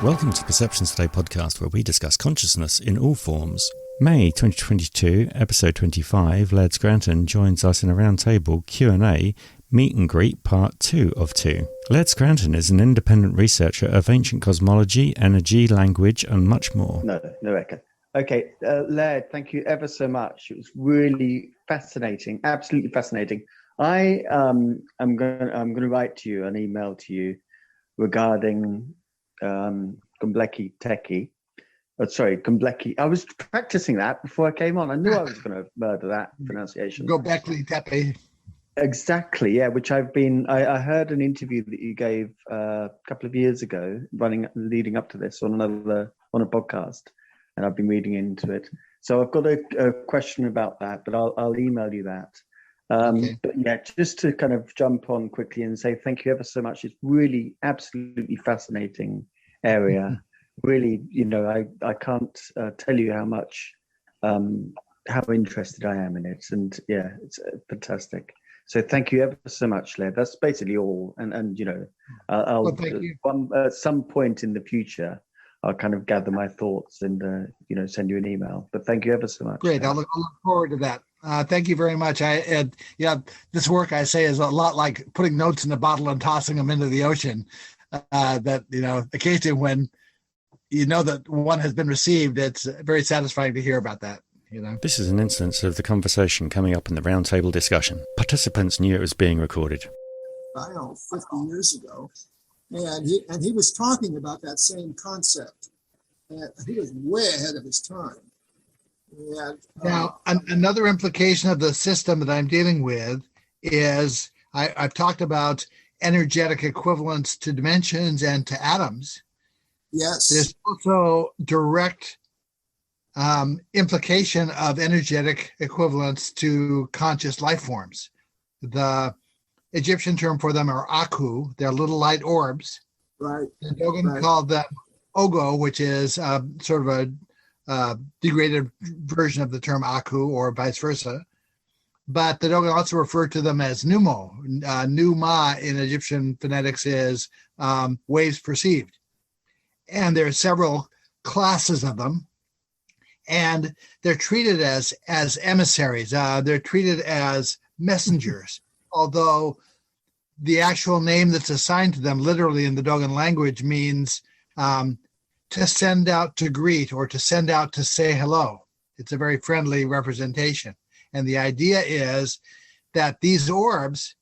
Welcome to the Perceptions Today podcast, where we discuss consciousness in all forms. May 2022, episode 25, Laird Scranton joins us in a roundtable Q&A meet and greet part 2 of 2. Laird Scranton is an independent researcher of ancient cosmology, energy, language, and much more. No echo. Okay, Laird, thank you ever so much. It was really fascinating, absolutely fascinating. I'm going to write to you, an email to you regarding Gombleki Teki. Gombleki. I was practicing that before I came on. I knew I was going to murder that pronunciation. Gombleki Teki. Exactly, yeah. Which I heard an interview that you gave a couple of years ago, leading up to this on a podcast, and I've been reading into it. So I've got a question about that, but I'll email you that. Okay. But yeah, just to kind of jump on quickly and say thank you ever so much. It's really absolutely fascinating area. Really, I can't tell you how much, how interested I am in it. And yeah, it's fantastic. So thank you ever so much, Laird. That's basically all. And I'll thank you. At some point in the future, I'll kind of gather my thoughts and send you an email. But thank you ever so much. Great. I'll look forward to that. Thank you very much. This work I say is a lot like putting notes in a bottle and tossing them into the ocean. Occasionally when you know that one has been received, it's very satisfying to hear about that. This is an instance of the conversation coming up in the roundtable discussion. Participants knew it was being recorded. I don't know, 50 years ago, and he was talking about that same concept. And he was way ahead of his time. And, now, another implication of the system that I'm dealing with is I've talked about energetic equivalence to dimensions and to atoms. Yes. There's also direct implication of energetic equivalence to conscious life forms. The Egyptian term for them are aku. They're little light orbs. Right. And Dogon called them ogo, which is sort of a degraded version of the term aku, or vice versa. But the Dogon also referred to them as numo. Numa in Egyptian phonetics is waves perceived. And there are several classes of them. And they're treated as emissaries. They're treated as messengers, although the actual name that's assigned to them, literally in the Dogon language, means to send out to greet or to send out to say hello. It's a very friendly representation. And the idea is that these orbs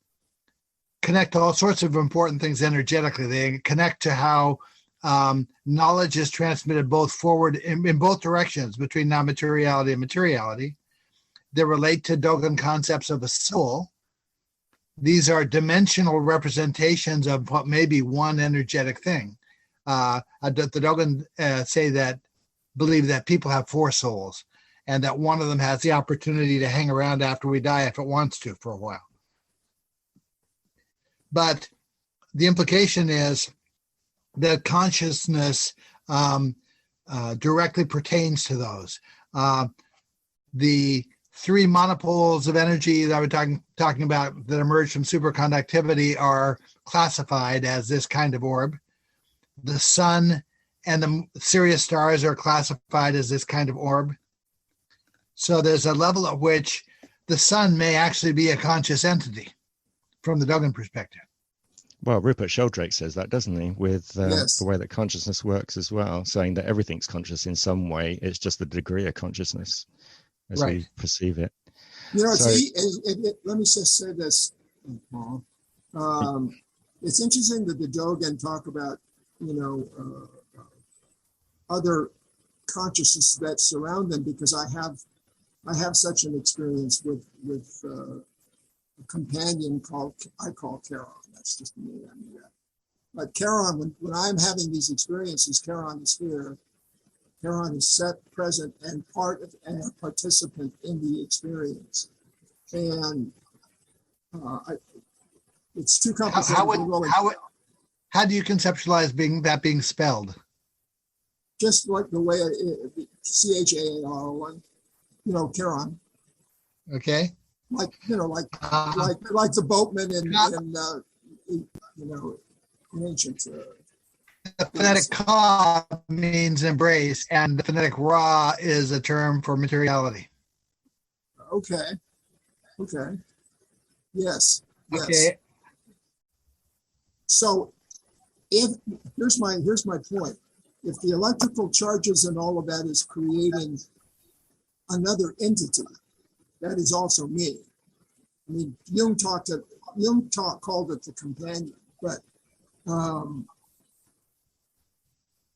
connect to all sorts of important things energetically. They connect to how knowledge is transmitted both forward in both directions between non-materiality and materiality. They relate to Dogon concepts of a soul. These are dimensional representations of what may be one energetic thing. The Dogon believe that people have 4 souls, and that one of them has the opportunity to hang around after we die if it wants to for a while. But the implication is that consciousness directly pertains to those. The 3 monopoles of energy that we're talking about that emerge from superconductivity are classified as this kind of orb. The sun and the Sirius stars are classified as this kind of orb. So there's a level at which the sun may actually be a conscious entity from the Dogon perspective. Well, Rupert Sheldrake says that, doesn't he, with yes. the way that consciousness works as well, saying that everything's conscious in some way. It's just the degree of consciousness as we perceive it. Let me just say this, Paul. It's interesting that the Dogon talk about, other consciousness that surround them, because I have such an experience with a companion I call Charon. That's just the name I knew that. But Charon, when I'm having these experiences, Charon is here. Charon is set, present, and part of and a participant in the experience. And it's too complicated. How do you conceptualize being spelled? Just like the way Charon, Charon. Okay. Like the boatman in ancient the phonetic ka means embrace, and the phonetic ra is a term for materiality. Okay. Okay. Yes. Yes. Okay. So here's my point. If the electrical charges and all of that is creating another entity, that is also me. I mean, Jung called it the companion, but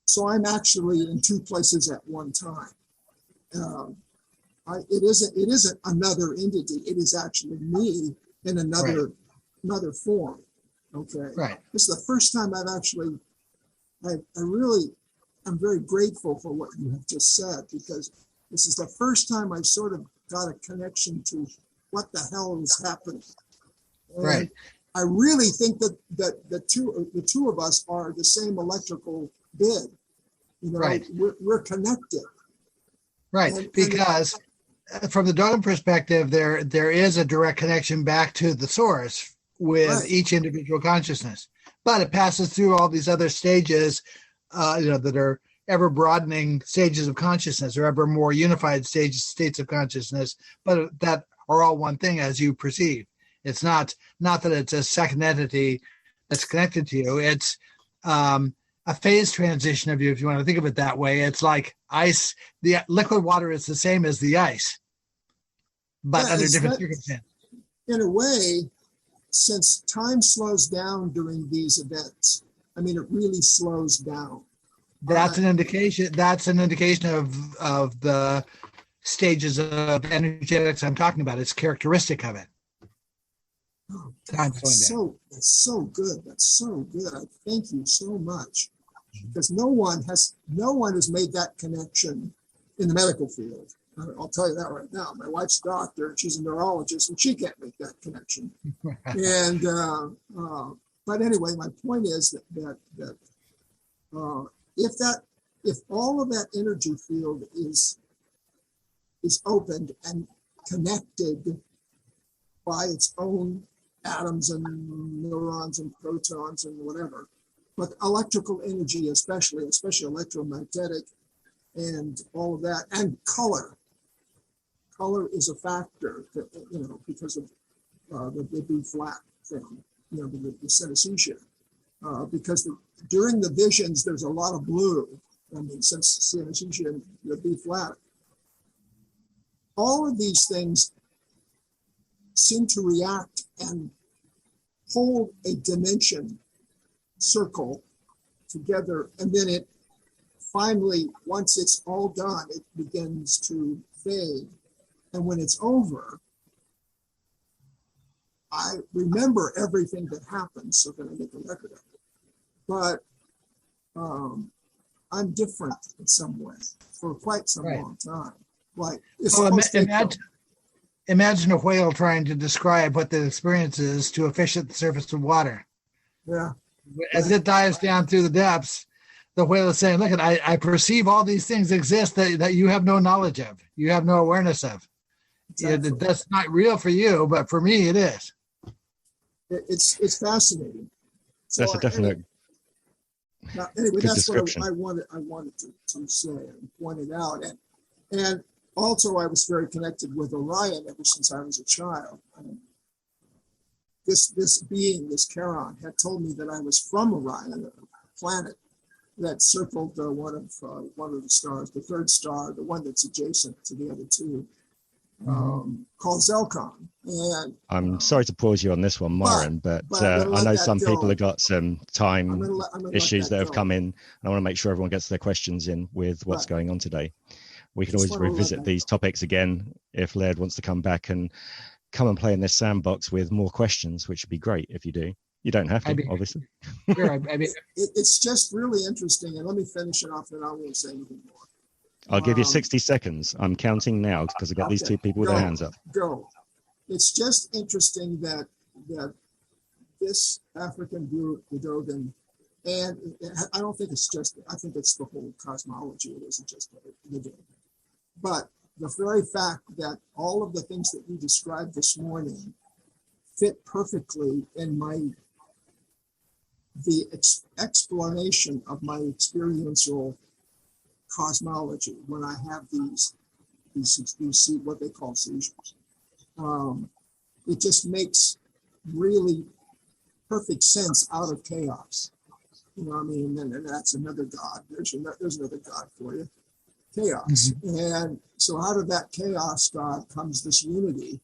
so I'm actually in two places at one time. It isn't another entity. It is actually me in another form. Okay. Right. This is the first time I'm very grateful for what you have just said, because this is the first time I sort of got a connection to what the hell is happening. And right. I really think that the two of us are the same electrical bid. You know, right. We're connected. Right, because from the Dogon perspective, there is a direct connection back to the source with each individual consciousness, but it passes through all these other stages, that are ever broadening stages of consciousness, or ever more unified states of consciousness, but that are all one thing as you perceive. It's not that it's a second entity that's connected to you. It's a phase transition of you, if you want to think of it that way. It's like ice. The liquid water is the same as the ice, but under different circumstances. In a way, since time slows down during these events, I mean, it really slows down. That's an indication. That's an indication of the stages of energetics I'm talking about. It's characteristic of it. Oh, God, that's so good. That's so good. I thank you so much, because no one has made that connection in the medical field. I'll tell you that right now. My wife's a doctor, and she's a neurologist, and she can't make that connection. And but anyway, my point is that if all of that energy field is opened and connected by its own atoms and neurons and protons and whatever, but electrical energy, especially electromagnetic and all of that, and color is a factor that, because of the B flat thing, the synesthesia, because during the visions there's a lot of blue. I mean, since synesthesia and the B flat, all of these things seem to react and hold a dimension circle together, and then it finally, once it's all done, it begins to fade. And when it's over, I remember everything that happened, so that I make a record of it. But I'm different in some way for quite some long time. Like, imagine a whale trying to describe what the experience is to a fish at the surface of water. Yeah. As it dives down through the depths, the whale is saying, look, I perceive all these things exist that you have no knowledge of, you have no awareness of. Exactly. That's not real for you, but for me it is. It's fascinating. So that's a definite anyway, good that's description. what I wanted to say and point it out. And also, I was very connected with Orion ever since I was a child. This being, this Charon, had told me that I was from Orion, a planet that circled one of the stars, the third star, the one that's adjacent to the other two, called Zelkon. And I'm sorry to pause you on this one, Myron, but I know some people have got some time issues that have come in, and I want to make sure everyone gets their questions in with what's going on today. We can always revisit these topics again if Laird wants to come back and play in this sandbox with more questions, which would be great if you do. You don't have to, obviously. Sure, it's just really interesting. And let me finish it off, and I won't say anything more. I'll give you 60 seconds. I'm counting now because I've got these two people with their hands up. Go. It's just interesting that this African group, the Dogon, and I don't think it's just, I think it's the whole cosmology. It isn't just the Dogon. But the very fact that all of the things that you described this morning fit perfectly in my the explanation of my experiential cosmology when I have these what they call seizures. It just makes really perfect sense out of chaos. You know what I mean? And that's another God. There's another God for you. Chaos. And so out of that chaos, God, comes this unity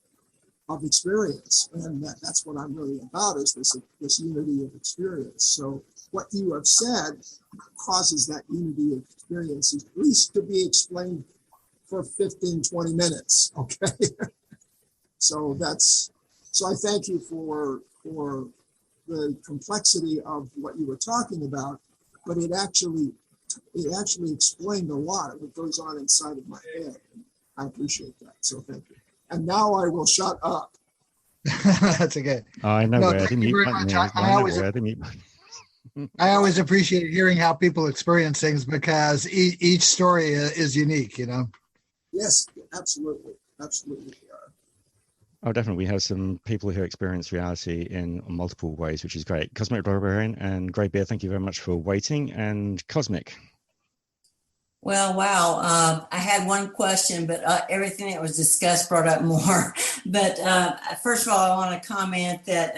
of experience. And that's what I'm really about, is this unity of experience. So what you have said causes that unity of experience at least to be explained for 15, 20 minutes. Okay. So I thank you for the complexity of what you were talking about, but it actually explained a lot of what goes on inside of my head. I appreciate that. So thank you. And now I will shut up. That's okay. I know where thank the you mute very button much. is. I always appreciate hearing how people experience things, because each story is unique, you know? Yes, absolutely. Absolutely. Oh, definitely. We have some people who experience reality in multiple ways, which is great. Cosmic Librarian and Grey Bear, thank you very much for waiting. And Cosmic. Well, wow. I had one question, but everything that was discussed brought up more. But first of all, I want to comment that,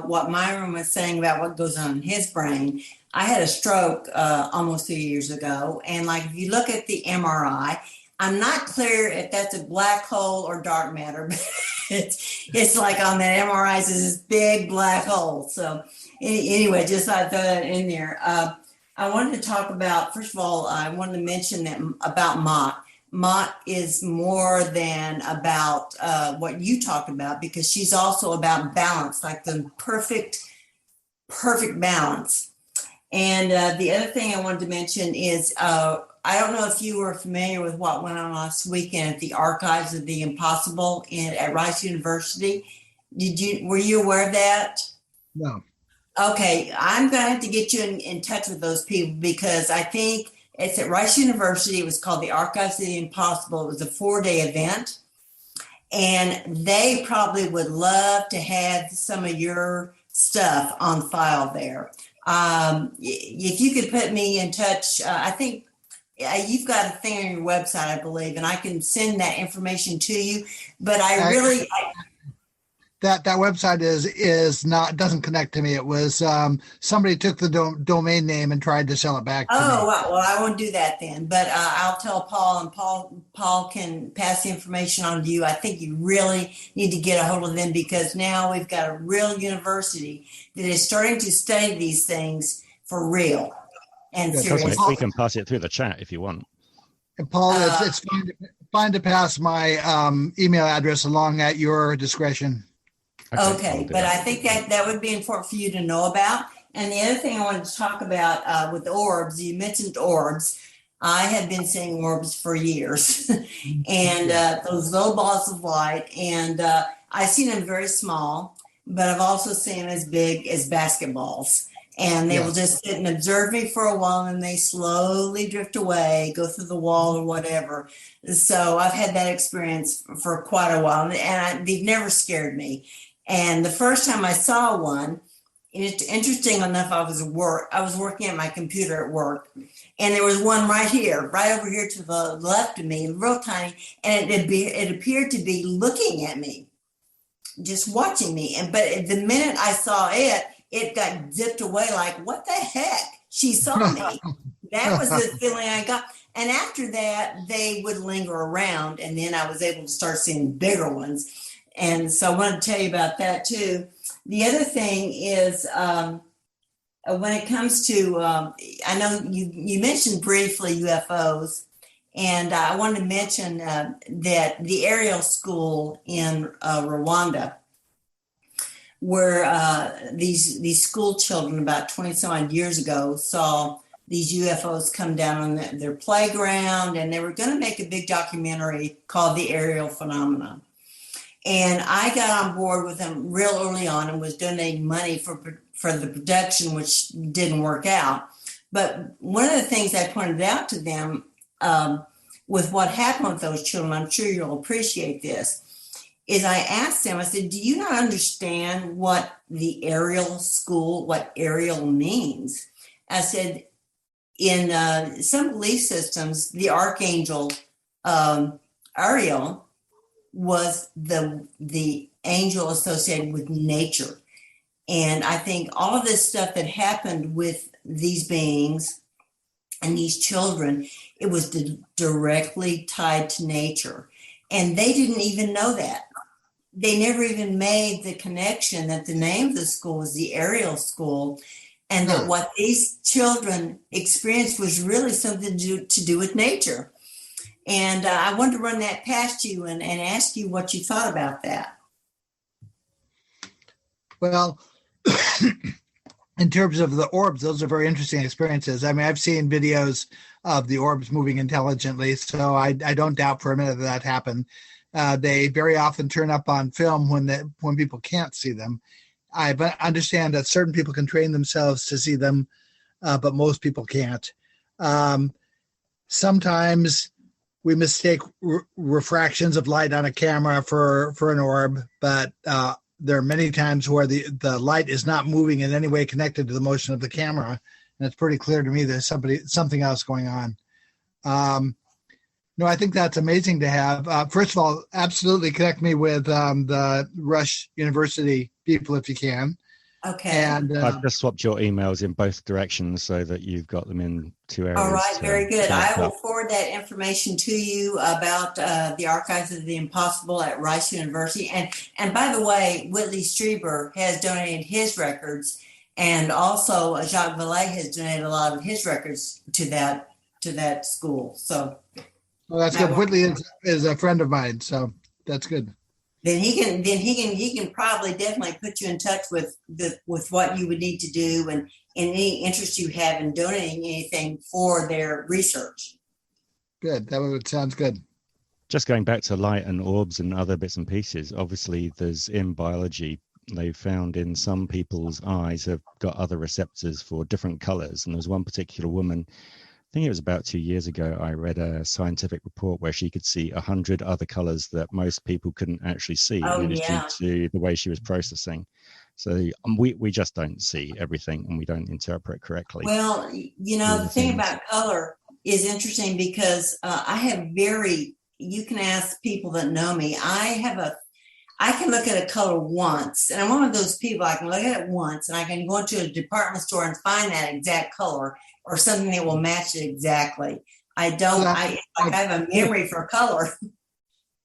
what Myron was saying about what goes on in his brain. I had a stroke almost 2 years ago. And like, if you look at the MRI, I'm not clear if that's a black hole or dark matter, but it's like on that MRI, it's this big black hole. So anyway, just thought I'd throw that in there. I wanted to talk about, first of all, I wanted to mention that about Mott. Mott is more than about what you talked about, because she's also about balance, like the perfect balance. And the other thing I wanted to mention is, I don't know if you were familiar with what went on last weekend at the Archives of the Impossible at Rice University. Were you aware of that? No. Okay, I'm going to have to get you in touch with those people, because I think it's at Rice University. It was called the Archives of the Impossible. It was a 4-day event, and they probably would love to have some of your stuff on file there. If you could put me in touch, I think you've got a thing on your website, I believe, and I can send that information to you. But that website doesn't connect to me. It was somebody took the domain name and tried to sell it back to me. Well, I won't do that then. But I'll tell Paul, and Paul can pass the information on to you. I think you really need to get a hold of them, because now we've got a real university that is starting to study these things for real. And Cosmic, we can pass it through the chat if you want. And Paul, it's fine to pass my email address along at your discretion. Okay, but I think that would be important for you to know about. And the other thing I wanted to talk about with orbs, you mentioned orbs. I have been seeing orbs for years, and those little balls of light. And I've seen them very small, but I've also seen them as big as basketballs. And they will just sit and observe me for a while, and they slowly drift away, go through the wall or whatever. So I've had that experience for quite a while, and they've never scared me. And the first time I saw one, it's interesting enough, I was working at my computer at work, and there was one right over here to the left of me, real tiny, and it appeared to be looking at me, just watching me. But the minute I saw it got zipped away, like, what the heck? She saw me. That was the feeling I got. And after that, they would linger around, and then I was able to start seeing bigger ones. And so I want to tell you about that too. The other thing is, when it comes to, I know you mentioned briefly UFOs, and I wanted to mention that the aerial school in Rwanda, where these school children about 20 some odd years ago saw these UFOs come down on their playground, and they were going to make a big documentary called The Aerial Phenomenon. And I got on board with them real early on and was donating money for the production, which didn't work out. But one of the things I pointed out to them with what happened with those children, I'm sure you'll appreciate this, is I asked them, I said, do you not understand what what Ariel means? I said, in some belief systems, the archangel Ariel was the angel associated with nature. And I think all of this stuff that happened with these beings and these children, it was directly tied to nature. And they didn't even know that. They never even made the connection that the name of the school was the Ariel School, and that what these children experienced was really something to do with nature. And I wanted to run that past you and ask you what you thought about that. Well, in terms of the orbs, those are very interesting experiences. I mean, I've seen videos of the orbs moving intelligently, so I don't doubt for a minute that happened. They very often turn up on film when people can't see them. I understand that certain people can train themselves to see them, but most people can't. Sometimes we mistake refractions of light on a camera for an orb, but there are many times where the light is not moving in any way connected to the motion of the camera, and it's pretty clear to me there's something else going on. No, I think that's amazing to have. First of all, absolutely connect me with the Rush University people if you can. Okay. And I've just swapped your emails in both directions so that you've got them in two areas. All right, very good. I will forward that information to you about the Archives of the Impossible at Rice University. And by the way, Whitley Strieber has donated his records, and also Jacques Vallée has donated a lot of his records to that school. So, well, that's good. Whitley is a friend of mine, so that's good. Then he can probably definitely put you in touch with what you would need to do and any interest you have in donating anything for their research. Good. That sounds good. Just going back to light and orbs and other bits and pieces, obviously there's in biology, they've found in some people's eyes have got other receptors for different colors. And there's one particular woman, I think it was about 2 years ago, I read a scientific report where she could see 100 other colors that most people couldn't actually see. Oh, and it was yeah. due to the way she was processing. So we just don't see everything and we don't interpret correctly. Well, the thing about color is interesting because you can ask people that know me. I can look at a color once, and I'm one of those people, I can look at it once and I can go into a department store and find that exact color or something that will match it exactly. I have a memory for color.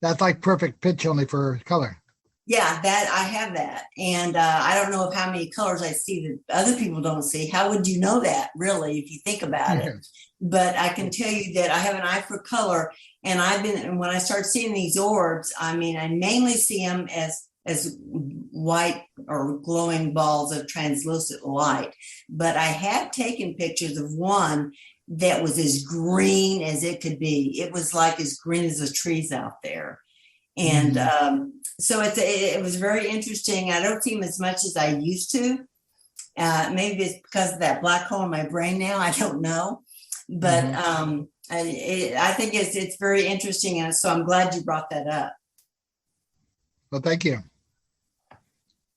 That's like perfect pitch only for color. Yeah, that I have that. And I don't know of how many colors I see that other people don't see. How would you know that, really, if you think about it? But I can tell you that I have an eye for color. And when I start seeing these orbs, I mean, I mainly see them as white or glowing balls of translucent light. But I have taken pictures of one that was as green as it could be. It was like as green as the trees out there. And so it was very interesting. I don't see them as much as I used to. Maybe it's because of that black hole in my brain now. I don't know. But I think it's very interesting. And so I'm glad you brought that up. Well, thank you.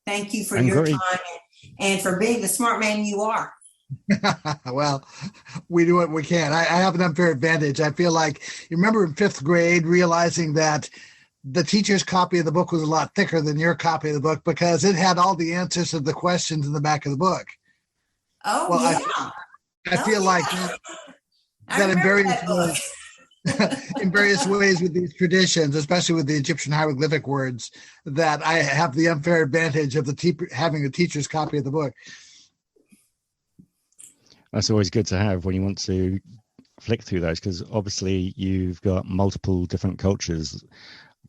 Thank you for your time and for being the smart man you are. Well, we do what we can. I have an unfair advantage. I feel like, you remember in 5th grade realizing that the teacher's copy of the book was a lot thicker than your copy of the book because it had all the answers to the questions in the back of the book. Oh, well, yeah. I feel like that in various ways with these traditions, especially with the Egyptian hieroglyphic words, that I have the unfair advantage of having the teacher's copy of the book. That's always good to have when you want to flick through those, because obviously you've got multiple different cultures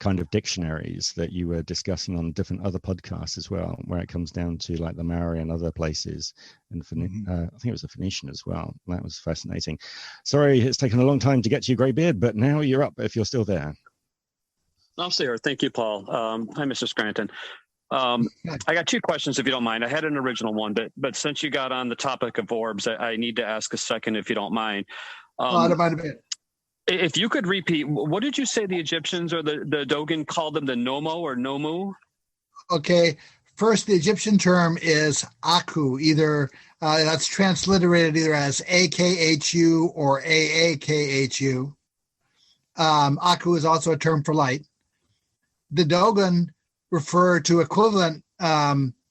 kind of dictionaries that you were discussing on different other podcasts as well, where it comes down to like the Maori and other places, and I think it was the Phoenician as well. That was fascinating. Sorry, it's taken a long time to get to your grey beard, but now you're up if you're still there. I'm still here. Thank you, Paul. Hi, Mr. Scranton. I got 2 questions, if you don't mind. I had an original one, but since you got on the topic of orbs, I need to ask a second, if you don't mind. I don't mind a bit. If you could repeat, what did you say the Egyptians or the Dogon called them, the Nomo or Nomu? Okay, first, the Egyptian term is Aku, either that's transliterated either as AKHU or AAKHU. Aku is also a term for light. The Dogon refer to equivalent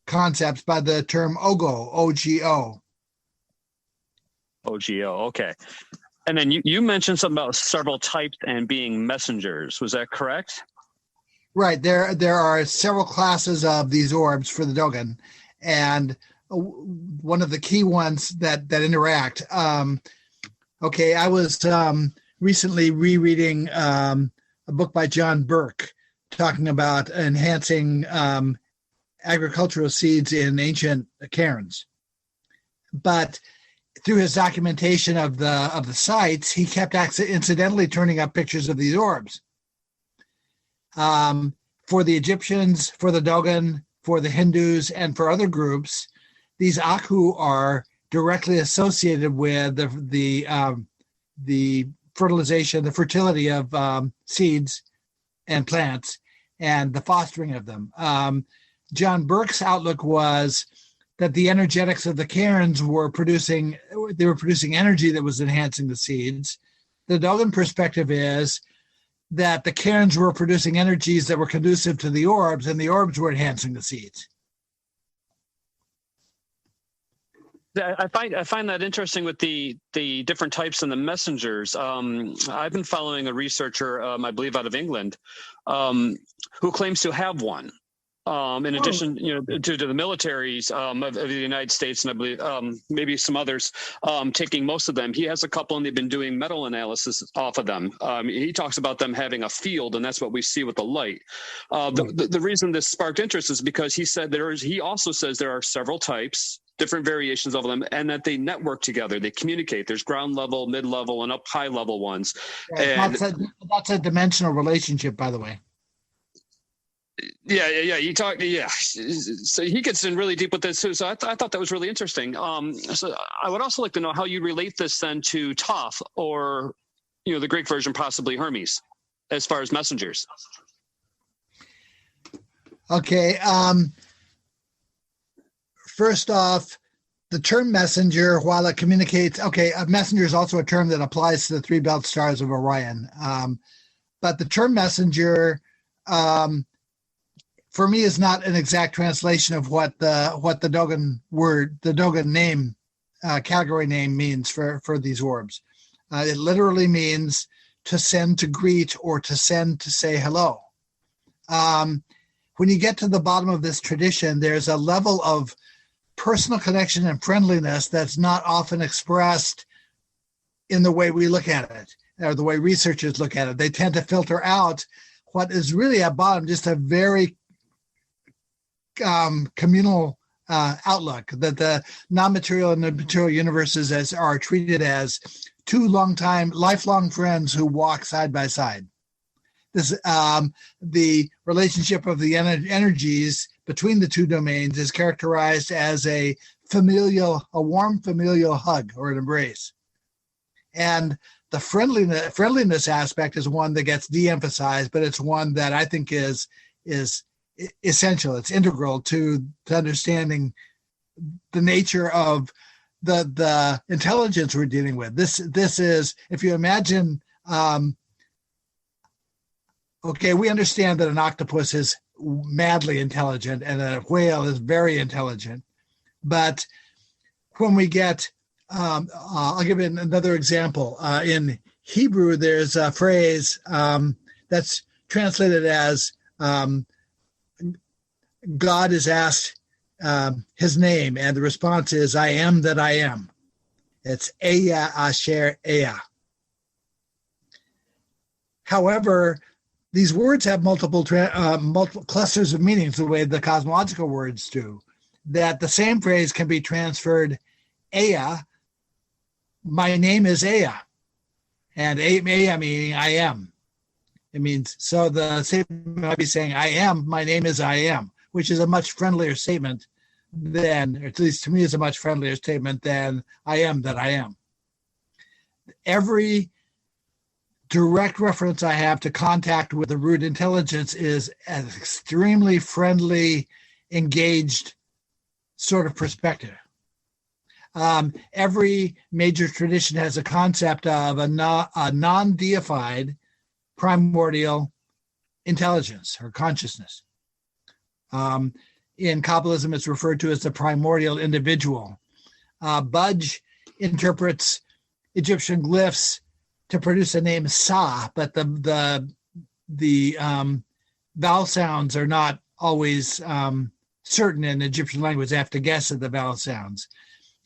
concepts by the term Ogo, O-G-O. O-G-O, okay. And then you mentioned something about several types and being messengers. Was that correct? Right. There are several classes of these orbs for the Dogon, and one of the key ones that interact. Okay, I was recently rereading a book by John Burke talking about enhancing agricultural seeds in ancient cairns, but through his documentation of the sites, he kept incidentally turning up pictures of these orbs. For the Egyptians, for the Dogon, for the Hindus, and for other groups, these Aku are directly associated with the fertilization, the fertility of seeds and plants, and the fostering of them. John Burke's outlook was that the energetics of the cairns were producing energy that was enhancing the seeds. The Dogon perspective is that the cairns were producing energies that were conducive to the orbs, and the orbs were enhancing the seeds. I find that interesting with the different types and the messengers. I've been following a researcher, I believe out of England, who claims to have one. In addition, to the militaries of the United States, and I believe maybe some others taking most of them. He has a couple, and they've been doing metal analysis off of them. He talks about them having a field, and that's what we see with the light. The reason this sparked interest is because he also says there are several types, different variations of them, and that they network together. They communicate. There's ground level, mid level, and up high level ones. Yeah, that's a dimensional relationship, by the way. Yeah. So he gets in really deep with this too. So I thought that was really interesting. So I would also like to know how you relate this then to Thoth, or the Greek version, possibly Hermes, as far as messengers. Okay. First off, the term messenger, while it communicates, a messenger is also a term that applies to the three belt stars of Orion. But the term messenger, for me, is not an exact translation of what the Dogon word, the Dogon name, category name means for these orbs. It literally means to send to greet, or to send to say hello. When you get to the bottom of this tradition, there's a level of personal connection and friendliness that's not often expressed in the way we look at it, or the way researchers look at it. They tend to filter out what is really at bottom just a very communal outlook, that the non-material and the material universes are treated as two lifelong friends who walk side by side. This the relationship of the energies between the two domains is characterized as a warm familial hug or an embrace. And the friendliness aspect is one that gets de-emphasized, but it's one that I think is essential. It's integral to understanding the nature of the intelligence we're dealing with. This is, if you imagine, we understand that an octopus is madly intelligent and a whale is very intelligent. But when we get, I'll give you another example. In Hebrew, there's a phrase that's translated as God is asked his name, and the response is, I am that I am. It's Eya Asher Eya. However, these words have multiple clusters of meanings, the way the cosmological words do. That the same phrase can be transferred, Eya, my name is Eya. And Eya meaning I am. It means, so the statement might be saying, I am, my name is I am, which is a much friendlier statement than, or at least to me is a much friendlier statement than I am that I am. Every direct reference I have to contact with the root intelligence is an extremely friendly, engaged sort of perspective. Every major tradition has a concept of a non-deified primordial intelligence or consciousness. In Kabbalism, it's referred to as the primordial individual. Budge interprets Egyptian glyphs to produce a name Sa, but the vowel sounds are not always certain in Egyptian language. They have to guess at the vowel sounds.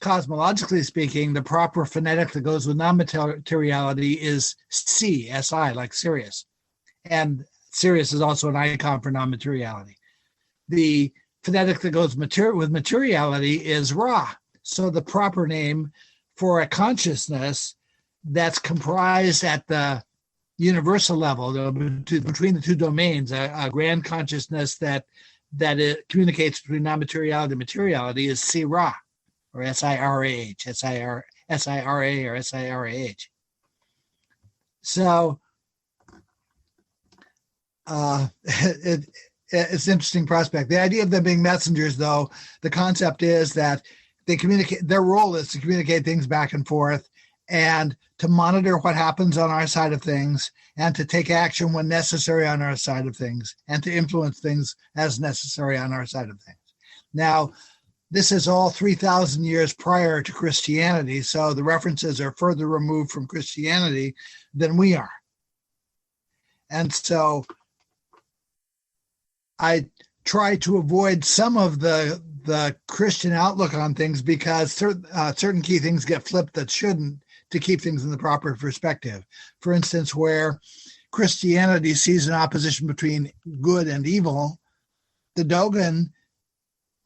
Cosmologically speaking, the proper phonetic that goes with non-materiality is Si, S-I, like Sirius. And Sirius is also an icon for non-materiality. The phonetic that goes with materiality is Ra. So the proper name for a consciousness that's comprised at the universal level, between the two domains, a grand consciousness that it communicates between non-materiality and materiality is Si-Ra, or S-I-R-A-H, S-I-R-A or S-I-R-A-H. So it's an interesting prospect. The idea of them being messengers, though, the concept is that they communicate. Their role is to communicate things back and forth and to monitor what happens on our side of things and to take action when necessary on our side of things and to influence things as necessary on our side of things. Now, this is all 3,000 years prior to Christianity, so the references are further removed from Christianity than we are. And so I try to avoid some of the Christian outlook on things because certain key things get flipped that shouldn't, to keep things in the proper perspective. For instance, where Christianity sees an opposition between good and evil, the Dogon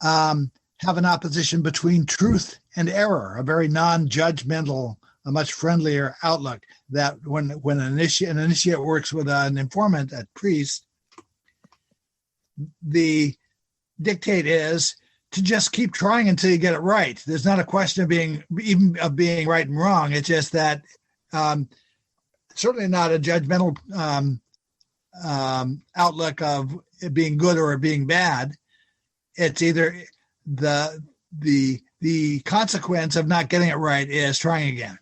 have an opposition between truth and error, a very non-judgmental, a much friendlier outlook that when an initiate works with an informant, a priest, the dictate is to just keep trying until you get it right. There's not a question of being right and wrong. It's just that certainly not a judgmental outlook of it being good or it being bad. It's either the consequence of not getting it right is trying again.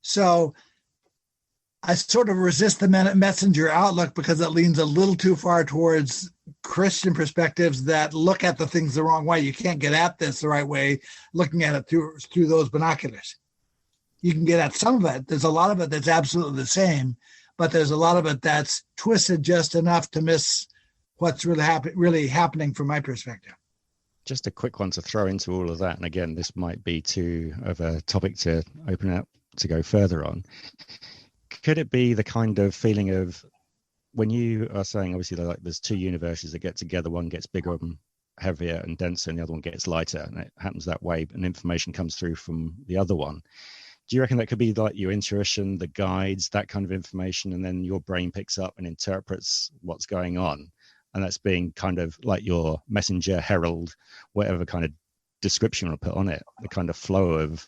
So I sort of resist the messenger outlook because it leans a little too far towards Christian perspectives that look at the things the wrong way. You can't get at this the right way looking at it through those binoculars. You can get at some of it. There's a lot of it that's absolutely the same, but there's a lot of it that's twisted just enough to miss what's really happening from my perspective. Just a quick one to throw into all of that. And again, this might be too of a topic to open up to go further on. Could it be the kind of feeling of when you are saying, obviously, like there's two universes that get together, one gets bigger and heavier and denser, and the other one gets lighter, and it happens that way, and information comes through from the other one. Do you reckon that could be like your intuition, the guides, that kind of information, and then your brain picks up and interprets what's going on? And that's being kind of like your messenger, herald, whatever kind of description you want to put on it, the kind of flow of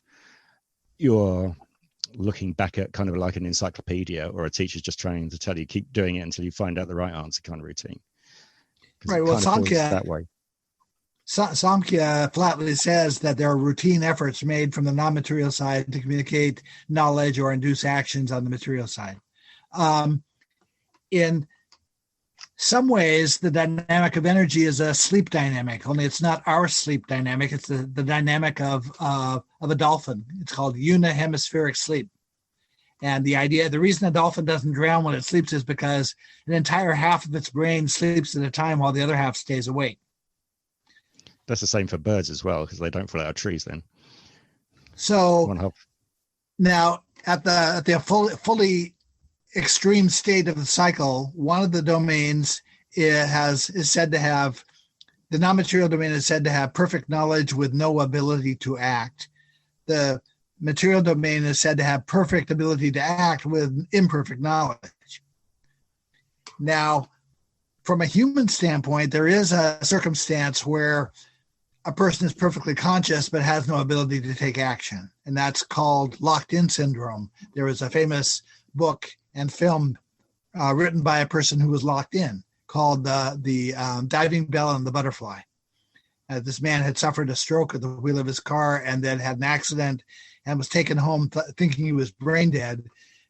your looking back at kind of like an encyclopedia, or a teacher's just trying to tell you, keep doing it until you find out the right answer kind of routine. Right. Well, Samkhya, that way. Samkhya flatly says that there are routine efforts made from the non-material side to communicate knowledge or induce actions on the material side. In some ways, the dynamic of energy is a sleep dynamic, only it's not our sleep dynamic. It's the dynamic of a dolphin. It's called unihemispheric sleep. And the reason a dolphin doesn't drown when it sleeps is because an entire half of its brain sleeps at a time while the other half stays awake. That's the same for birds as well, because they don't fall out of trees then. So now at the fully extreme state of the cycle, one of the domains is said to have, the non-material domain is said to have perfect knowledge with no ability to act. The material domain is said to have perfect ability to act with imperfect knowledge. Now, from a human standpoint, there is a circumstance where a person is perfectly conscious but has no ability to take action. And that's called locked-in syndrome. There was a famous book and film written by a person who was locked in called the Diving Bell and the Butterfly. This man had suffered a stroke at the wheel of his car and then had an accident and was taken home thinking he was brain dead.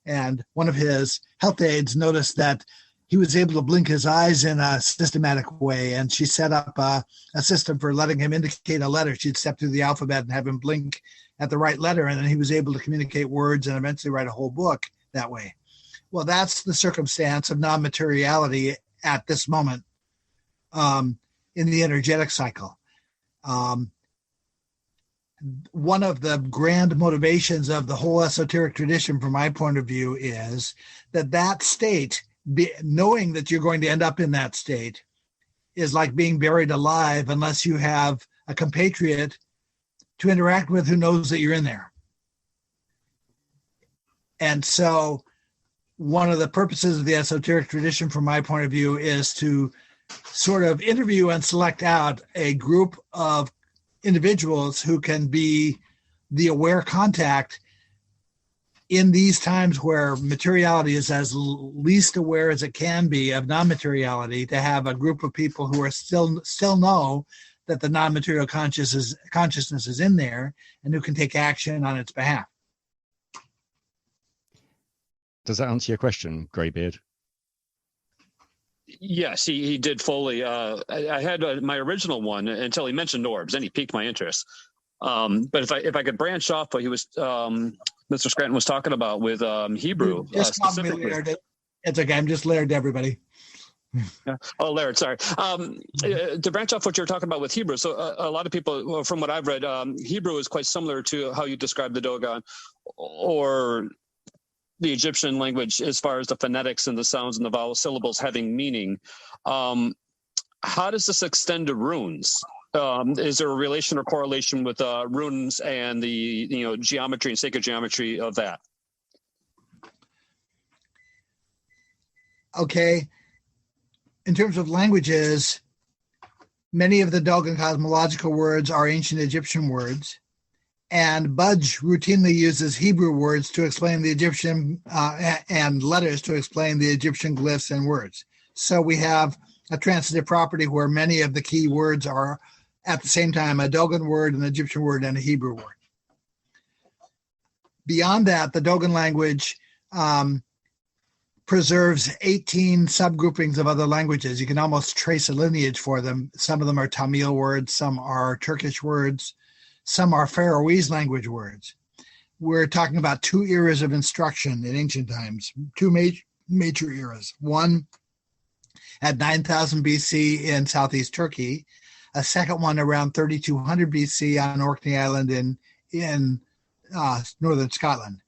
And one of his health aides noticed that he was able to blink his eyes in a systematic way. And she set up a system for letting him indicate a letter. She'd step through the alphabet and have him blink at the right letter. And then he was able to communicate words and eventually write a whole book that way. Well, that's the circumstance of non-materiality at this moment in the energetic cycle. One of the grand motivations of the whole esoteric tradition, from my point of view, is that state, knowing that you're going to end up in that state, is like being buried alive unless you have a compatriot to interact with who knows that you're in there. And so one of the purposes of the esoteric tradition, from my point of view, is to sort of interview and select out a group of individuals who can be the aware contact in these times where materiality is as least aware as it can be of non-materiality, to have a group of people who are still know that the non-material consciousness is in there and who can take action on its behalf. Does that answer your question, Greybeard? Yes, he did fully. I had my original one until he mentioned orbs, then he piqued my interest. But if I could branch off what he was, Mr. Scranton was talking about with Hebrew. Just call me Laird. It's okay. I'm just Laird to everybody. Yeah. Oh, Laird, sorry. To branch off what you're talking about with Hebrew, so a lot of people, from what I've read, Hebrew is quite similar to how you describe the Dogon or the Egyptian language as far as the phonetics and the sounds and the vowel syllables having meaning. How does this extend to runes? Is there a relation or correlation with runes and the geometry and sacred geometry of that? Okay. In terms of languages, many of the Dogon cosmological words are ancient Egyptian words. And Budge routinely uses Hebrew words to explain the Egyptian and letters to explain the Egyptian glyphs and words. So we have a transitive property where many of the key words are at the same time a Dogon word, an Egyptian word, and a Hebrew word. Beyond that, the Dogon language preserves 18 subgroupings of other languages. You can almost trace a lineage for them. Some of them are Tamil words, some are Turkish words, some are Faroese language words. We're talking about two eras of instruction in ancient times, two major eras. One at 9000 BC in southeast Turkey, a second one around 3200 BC on Orkney Island in northern Scotland.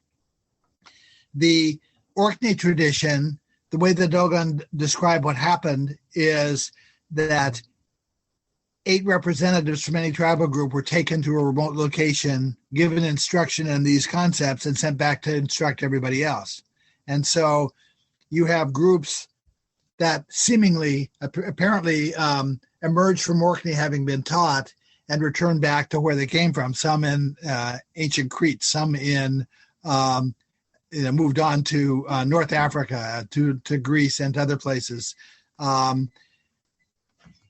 The Orkney tradition, the way the Dogon describe what happened is that 8 representatives from any tribal group were taken to a remote location, given instruction in these concepts, and sent back to instruct everybody else. And so you have groups that seemingly, apparently emerged from Orkney having been taught and returned back to where they came from, some in ancient Crete, some in moved on to North Africa, to Greece and to other places.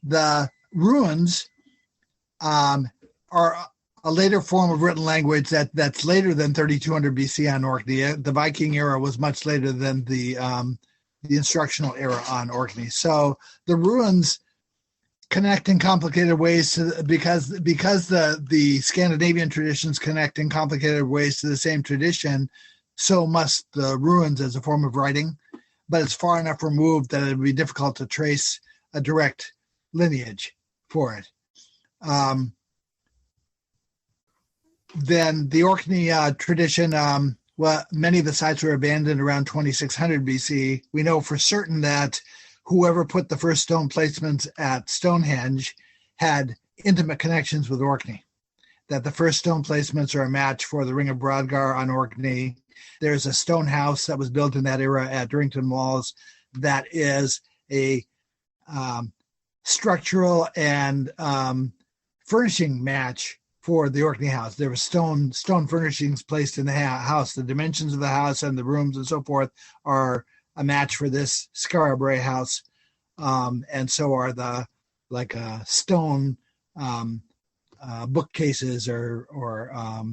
The runes are a later form of written language that's later than 3200 BC on Orkney. The Viking era was much later than the instructional era on Orkney. So the runes connect in complicated ways because the Scandinavian traditions connect in complicated ways to the same tradition. So must the runes as a form of writing, but it's far enough removed that it would be difficult to trace a direct lineage for it. Then the Orkney tradition, many of the sites were abandoned around 2600 BC. We know for certain that whoever put the first stone placements at Stonehenge had intimate connections with Orkney, that the first stone placements are a match for the Ring of Brodgar on Orkney. There's a stone house that was built in that era at Durrington Walls that is a structural and furnishing match for the Orkney house. There was stone furnishings placed in the house. The dimensions of the house and the rooms and so forth are a match for this Skara Brae house, and so are the stone bookcases or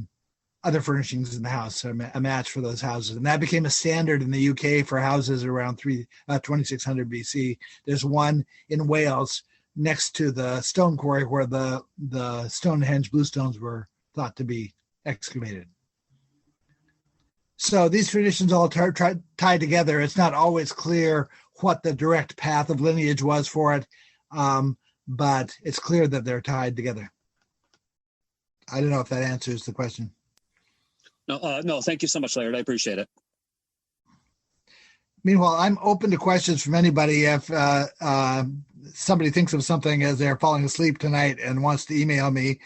other furnishings in the house, a match for those houses. And that became a standard in the UK for houses around 2600 BC. There's one in Wales next to the stone quarry where the Stonehenge bluestones were thought to be excavated. So these traditions all tie together. It's not always clear what the direct path of lineage was for it, but it's clear that they're tied together. I don't know if that answers the question. No, thank you so much, Laird. I appreciate it. Meanwhile, I'm open to questions from anybody. If somebody thinks of something as they're falling asleep tonight and wants to email me,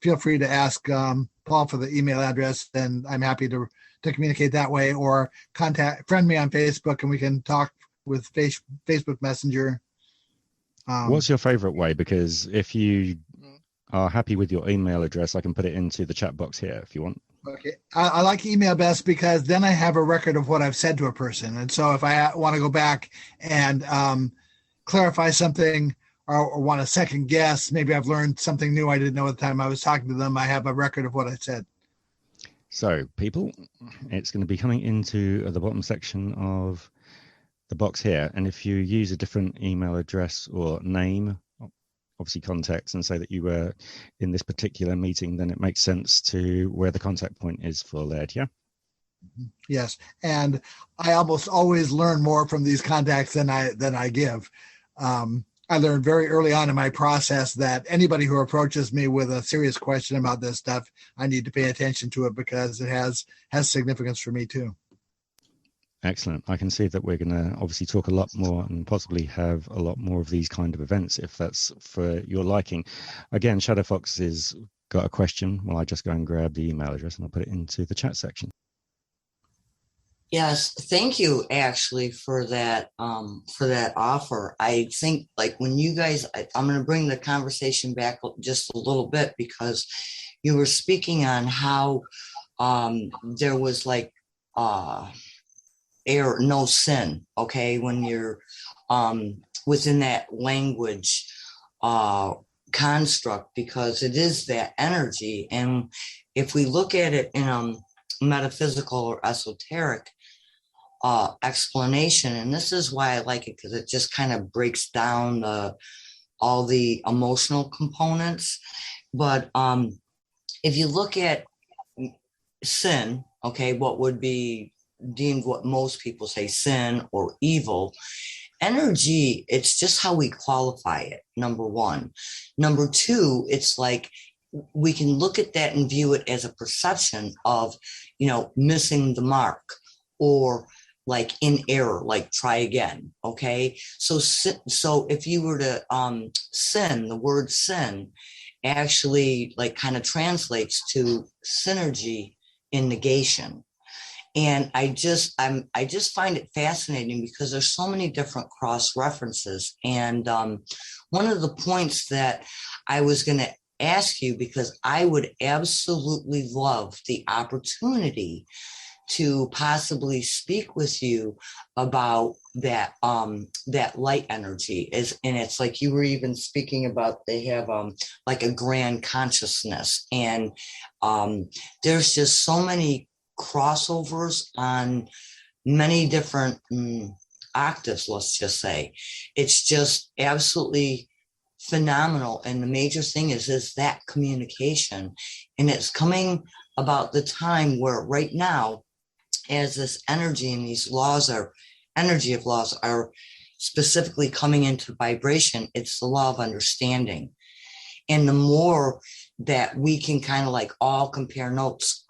feel free to ask Paul for the email address, and I'm happy to communicate that way, or friend me on Facebook and we can talk with Facebook Messenger. What's your favorite way? Because if you are happy with your email address, I can put it into the chat box here if you want. Okay. I like email best because then I have a record of what I've said to a person. And so if I want to go back and clarify something or want a second guess, maybe I've learned something new I didn't know at the time I was talking to them, I have a record of what I said. So people, it's going to be coming into the bottom section of the box here. And if you use a different email address or name, obviously context, and say that you were in this particular meeting, then it makes sense to where the contact point is for Laird, yeah? Yes, and I almost always learn more from these contacts than I give. I learned very early on in my process that anybody who approaches me with a serious question about this stuff, I need to pay attention to it because it has significance for me too. Excellent. I can see that we're going to obviously talk a lot more and possibly have a lot more of these kind of events if that's for your liking. Again, Shadowfox has got a question. Well, I just go and grab the email address and I'll put it into the chat section. Yes, thank you actually for that offer. I think like when you guys, I'm going to bring the conversation back just a little bit because you were speaking on how there was like no sin, okay, when you're within that language construct, because it is that energy. And if we look at it in a metaphysical or esoteric explanation, and this is why I like it, because it just kind of breaks down all the emotional components. But if you look at sin, okay, what would be deemed what most people say sin or evil, energy, it's just how we qualify it, number one. Number two, it's like we can look at that and view it as a perception of, missing the mark, or like in error, like try again. Okay. So if you were to sin, the word sin actually like kind of translates to synergy in negation. And I just find it fascinating because there's so many different cross references. And one of the points that I was going to ask you, because I would absolutely love the opportunity to possibly speak with you about that light energy and it's like you were even speaking about, they have like a grand consciousness, and there's just so many crossovers on many different octaves, let's just say. It's just absolutely phenomenal. And the major thing is that communication, and it's coming about the time where right now, as this energy and these energy of laws are specifically coming into vibration, it's the law of understanding. And the more that we can kind of like all compare notes,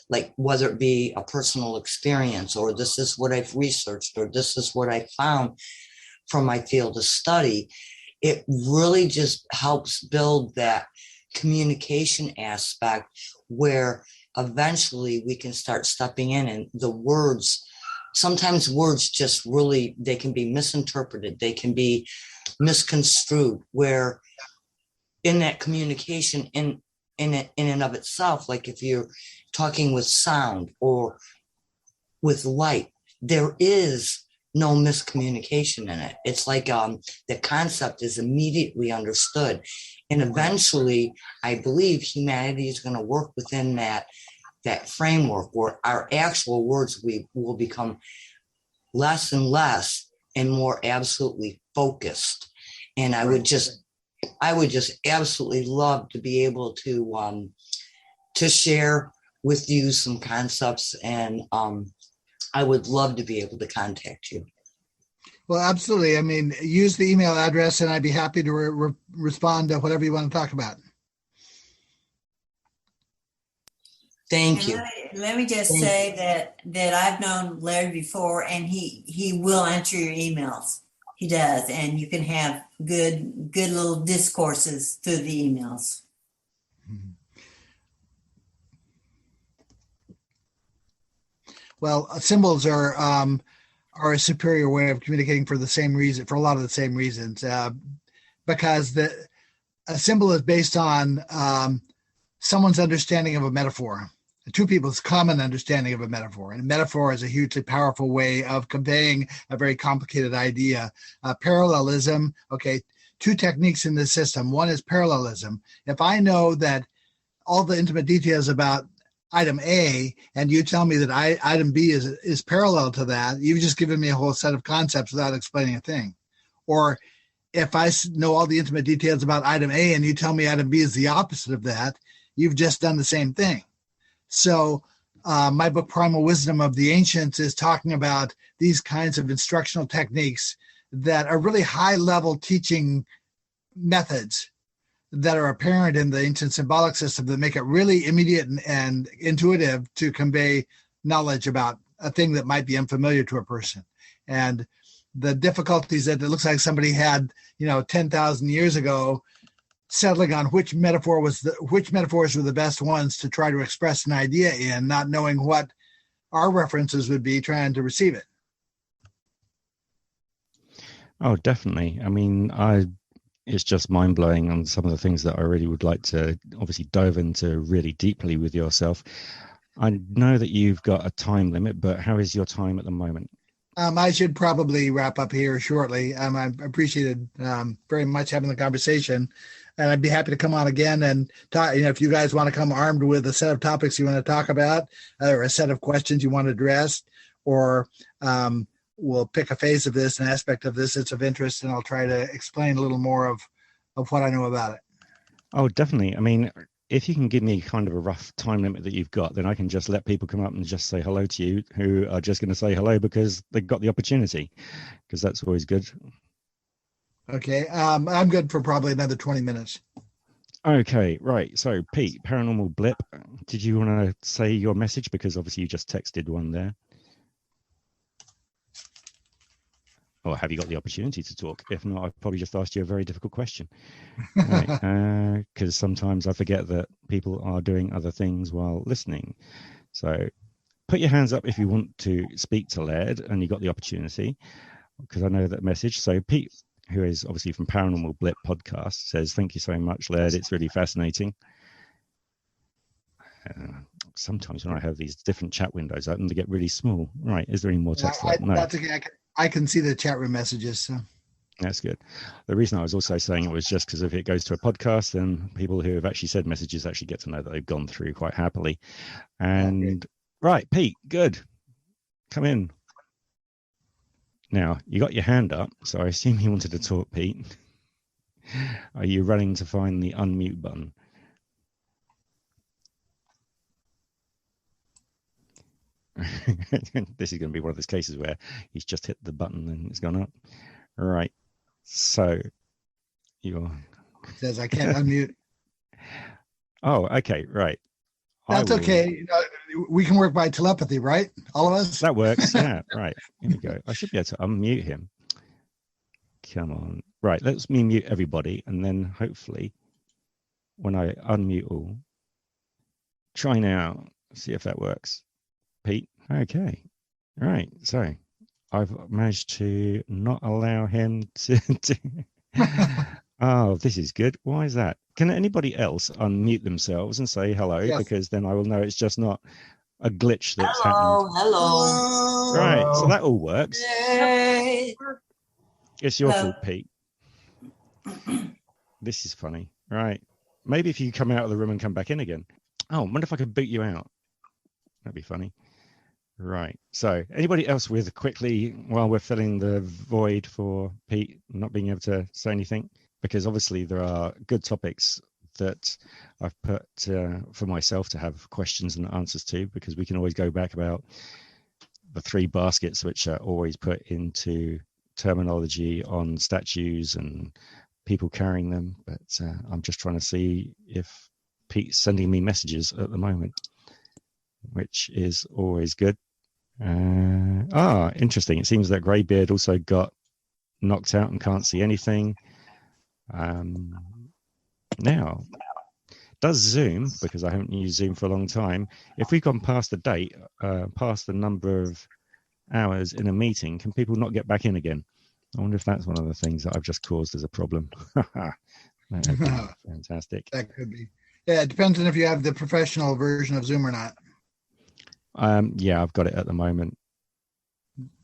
like whether it be a personal experience, or this is what I've researched, or this is what I found from my field of study, it really just helps build that communication aspect where eventually we can start stepping in, and the words, sometimes words just really, they can be misinterpreted, they can be misconstrued, where in that communication in and of itself, like if you're talking with sound or with light, there is no miscommunication in it. It's like the concept is immediately understood. And eventually, I believe humanity is going to work within that framework where our actual words will become less and less and more absolutely focused. And I would just absolutely love to be able to share with you some concepts, and I would love to be able to contact you. Well, absolutely. I mean, use the email address, and I'd be happy to respond to whatever you want to talk about. Thank you. Let me just say that I've known Laird before, and he will answer your emails. He does, and you can have good little discourses through the emails. Well, symbols are a superior way of communicating for the same reason, for a lot of the same reasons, because a symbol is based on someone's understanding of a metaphor, two people's common understanding of a metaphor. And a metaphor is a hugely powerful way of conveying a very complicated idea. Parallelism, okay, two techniques in this system. One is parallelism. If I know that all the intimate details about item A, and you tell me that item B is parallel to that, you've just given me a whole set of concepts without explaining a thing. Or if I know all the intimate details about item A and you tell me item B is the opposite of that, you've just done the same thing. So my book, Primal Wisdom of the Ancients, is talking about these kinds of instructional techniques that are really high-level teaching methods that are apparent in the ancient symbolic system that make it really immediate and intuitive to convey knowledge about a thing that might be unfamiliar to a person. And the difficulties that it looks like somebody had, 10,000 years ago, settling on which metaphors were the best ones to try to express an idea in, not knowing what our references would be, trying to receive it. Oh, definitely. I mean, it's just mind-blowing on some of the things that I really would like to obviously dive into really deeply with yourself. I know that you've got a time limit, but how is your time at the moment? I should probably wrap up here shortly. I appreciated very much having the conversation, and I'd be happy to come on again and talk. If you guys want to come armed with a set of topics you want to talk about, or a set of questions you want to address, or we'll pick a phase of this, an aspect of this that's of interest, and I'll try to explain a little more of what I know about it. Oh, definitely. I mean, if you can give me kind of a rough time limit that you've got, then I can just let people come up and just say hello to you who are just going to say hello because they got the opportunity, because that's always good. Okay. I'm good for probably another 20 minutes. Okay, right. So, Pete, Paranormal Blip, did you want to say your message? Because obviously you just texted one there. Or have you got the opportunity to talk? If not, I've probably just asked you a very difficult question. Right, because sometimes I forget that people are doing other things while listening. So put your hands up if you want to speak to Laird and you got the opportunity, because I know that message. So Pete, who is obviously from Paranormal Blip podcast, says, thank you so much, Laird. It's really fascinating. Sometimes when I have these different chat windows open, they get really small. Right, is there any more text? No. That's okay. I can see the chat room messages. So. That's good. The reason I was also saying it was just because if it goes to a podcast, then people who have actually said messages actually get to know that they've gone through quite happily. And right, Pete, good. Come in. Now, you got your hand up, so I assume you wanted to talk, Pete. Are you running to find the unmute button? This is going to be one of those cases where he's just hit the button and it's gone up. All right. So you're says I can't unmute. Oh, okay, right. That's okay. We can work by telepathy, right? All of us. That works. Yeah. Right. Here we go. I should be able to unmute him. Come on. Right. Let's mute everybody, and then hopefully, when I unmute all, try now. See if that works. Pete. Okay. Right. So I've managed to not allow him to Oh, this is good. Why is that? Can anybody else unmute themselves and say hello? Yes. Because then I will know it's just not a glitch that's Hello, happened. hello. Right. So that all works. Yay. It's your Hello. fault, Pete. This is funny. Right. Maybe if you come out of the room and come back in again. Oh, I wonder if I could boot you out. That'd be funny. Right. So anybody else with quickly, while we're filling the void for Pete not being able to say anything? Because obviously there are good topics that I've put for myself to have questions and answers to, because we can always go back about the 3 baskets which are always put into terminology on statues and people carrying them. But I'm just trying to see if Pete's sending me messages at the moment, which is always good. Interesting. It seems that Greybeard also got knocked out and can't see anything. Now, does Zoom, because I haven't used Zoom for a long time, if we've gone past the date, past the number of hours in a meeting, can people not get back in again? I wonder if that's one of the things that I've just caused as a problem. That'd be fantastic. That could be. Yeah, it depends on if you have the professional version of Zoom or not. Yeah, I've got it at the moment.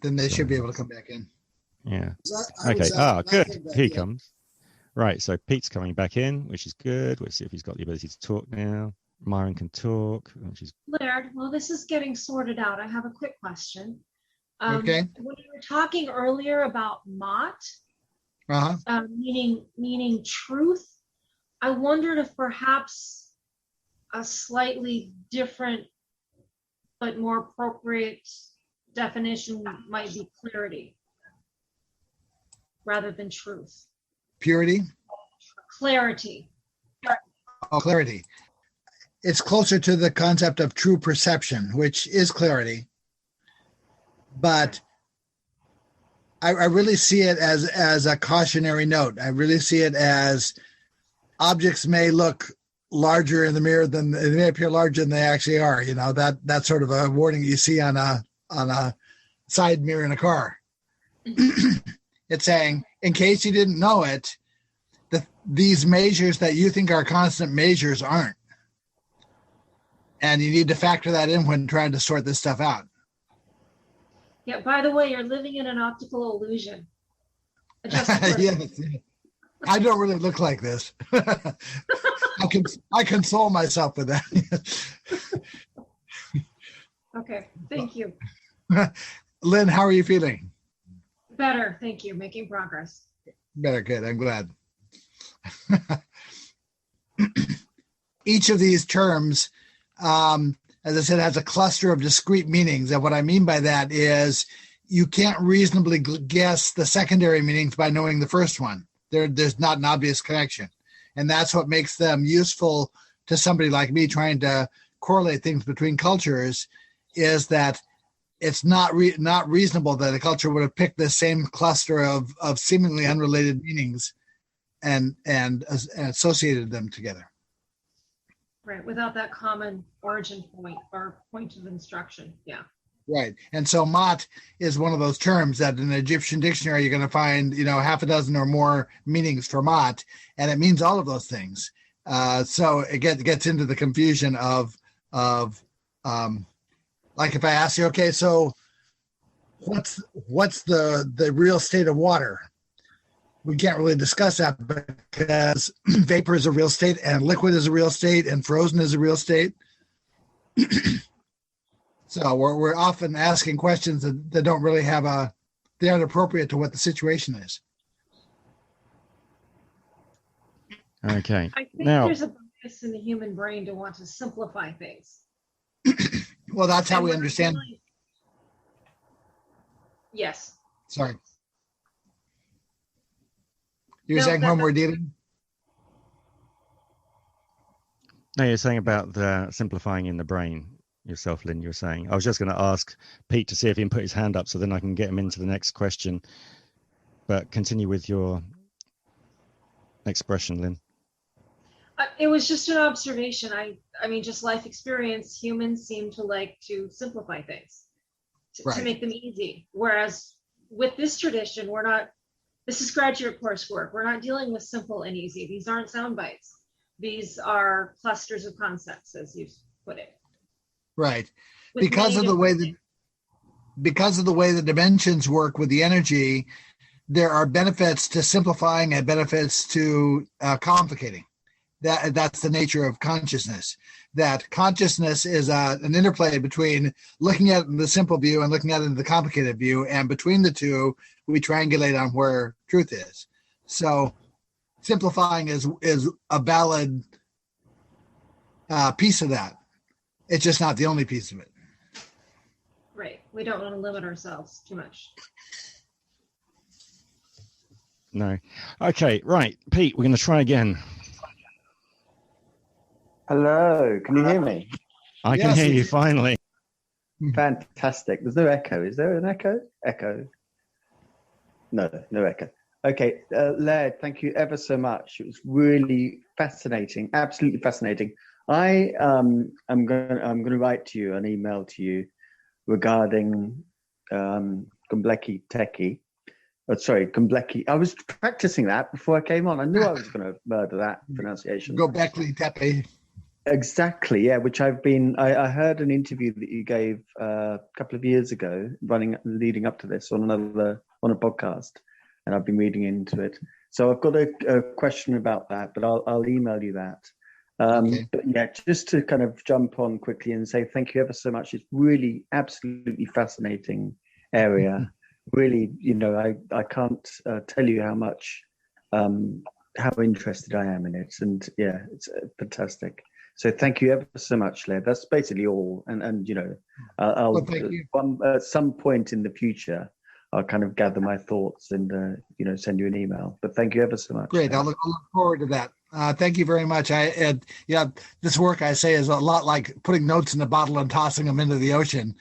Then they should be able to come back in. Yeah. I Okay. was out, Good. nothing back Here he yet. comes. Right. So Pete's coming back in, which is good. Let's see if he's got the ability to talk now. Myron can talk, which is Laird, well, this is getting sorted out. I have a quick question. Okay. When you were talking earlier about Mott, Uh-huh. meaning truth, I wondered if perhaps a slightly different but more appropriate definition might be clarity rather than truth. Purity. Clarity. Oh, clarity. It's closer to the concept of true perception, which is clarity. But I really see it as a cautionary note. I really see it as objects may look larger in the mirror than they may appear larger than they actually are. You know, that's sort of a warning you see on a side mirror in a car. It's saying, in case you didn't know it, these measures that you think are constant measures aren't. And you need to factor that in when trying to sort this stuff out. Yeah, by the way, you're living in an optical illusion. Yes. I don't really look like this. I console myself with that. Okay, thank you. Lynn, how are you feeling? Better, thank you. Making progress. Better, good. I'm glad. Each of these terms, as I said, has a cluster of discrete meanings. And what I mean by that is you can't reasonably guess the secondary meanings by knowing the first one. There's not an obvious connection. And that's what makes them useful to somebody like me trying to correlate things between cultures, is that it's not reasonable that a culture would have picked the same cluster of seemingly unrelated meanings and associated them together. Right, without that common origin point or point of instruction. Yeah. Right. And so Mott is one of those terms that in the Egyptian dictionary, you're going to find, half a dozen or more meanings for Mott, and it means all of those things. So it gets into the confusion of like if I ask you, okay, so what's the real state of water? We can't really discuss that because vapor is a real state and liquid is a real state and frozen is a real state. So we're often asking questions that don't really they aren't appropriate to what the situation is. okay. I think Now, there's a bias in the human brain to want to simplify things. Well, that's how And we we're understand. really- Yes. Sorry. You're No, saying that- when we're dealing? no, you're saying about the simplifying in the brain yourself, Lynn. You're saying. I was just going to ask Pete to see if he can put his hand up, so then I can get him into the next question. But continue with your expression, Lynn. It was just an observation. I mean, just life experience. Humans seem to like to simplify things to Right. make them easy. Whereas with this tradition, we're not This is graduate coursework. We're not dealing with simple and easy. These aren't sound bites. These are clusters of concepts, as you put it. Right. With Because of many the way different- the dimensions work with the energy, there are benefits to simplifying and benefits to complicating. That's the nature of consciousness. That consciousness is an interplay between looking at the simple view and looking at it in the complicated view, and between the two, we triangulate on where truth is. So, simplifying is a valid piece of that. It's just not the only piece of it. Right. We don't want to limit ourselves too much. No. Okay, right. Pete, we're going to try again. Hello, can you hear me? I can hear you finally. Fantastic. There's no echo. Is there an echo? Echo. No echo. Okay, Laird, thank you ever so much. It was really fascinating, absolutely fascinating. I'm going to write to you, an email to you regarding Gombleki Teki. Oh, sorry, Gombleki. I was practicing that before I came on. I knew I was going to murder that pronunciation. Gobekli Tepe. Exactly, yeah. Which I heard an interview that you gave a couple of years ago, leading up to this on a podcast, and I've been reading into it. So I've got a question about that, but I'll email you that. Okay. But yeah, just to kind of jump on quickly and say thank you ever so much. It's really absolutely fascinating area. Really, I can't tell you how much, how interested I am in it, and yeah, it's fantastic. So thank you ever so much, Laird. That's basically all. And I'll at some point in the future, I'll kind of gather my thoughts and send you an email. But thank you ever so much. Great. I'll look forward to that. Thank you very much. This work I say is a lot like putting notes in a bottle and tossing them into the ocean.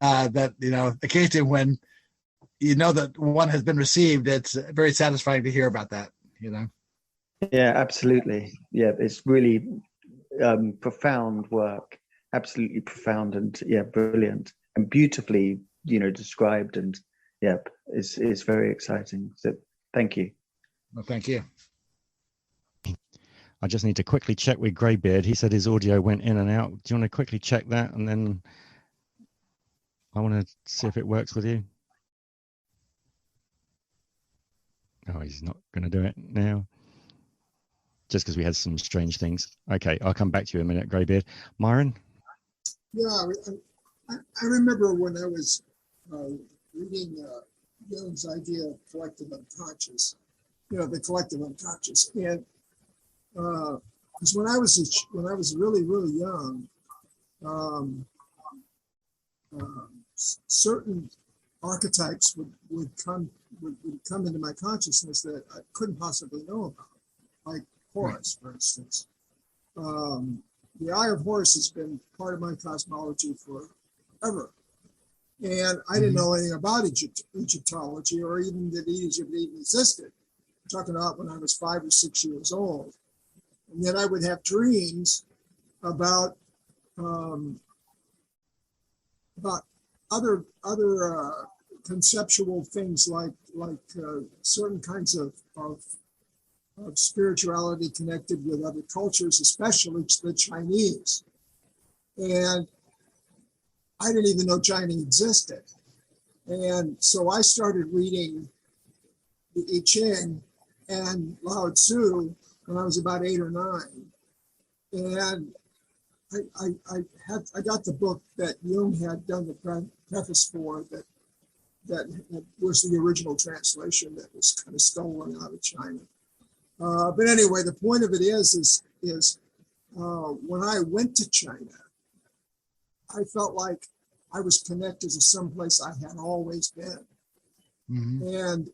Occasionally when that one has been received, it's very satisfying to hear about that. Yeah, absolutely. Yeah, it's really profound work. Absolutely profound and brilliant and beautifully described, and it's very exciting. So thank you. Well, thank you. I just need to quickly check with Greybeard. He said his audio went in and out. Do you want to quickly check that? And then I want to see if it works with you. Oh, he's not going to do it now. Just because we had some strange things. Okay, I'll come back to you in a minute, Greybeard. Myron? Yeah, I remember when I was reading Jung's idea of collective unconscious, the collective unconscious. And because when I was really, really young, certain archetypes would come into my consciousness that I couldn't possibly know about, like Horus, for instance. The Eye of Horus has been part of my cosmology forever. And I didn't know anything about Egyptology or even that Egypt even existed. I'm talking about when I was 5 or 6 years old. And then I would have dreams about other conceptual things like certain kinds of spirituality connected with other cultures, especially the Chinese. And I didn't even know China existed. And so I started reading the I Ching and Lao Tzu when I was about 8 or 9. And I got the book that Jung had done the preface for that was the original translation that was kind of stolen out of China. But anyway, the point of it is when I went to China, I felt like I was connected to someplace I had always been. And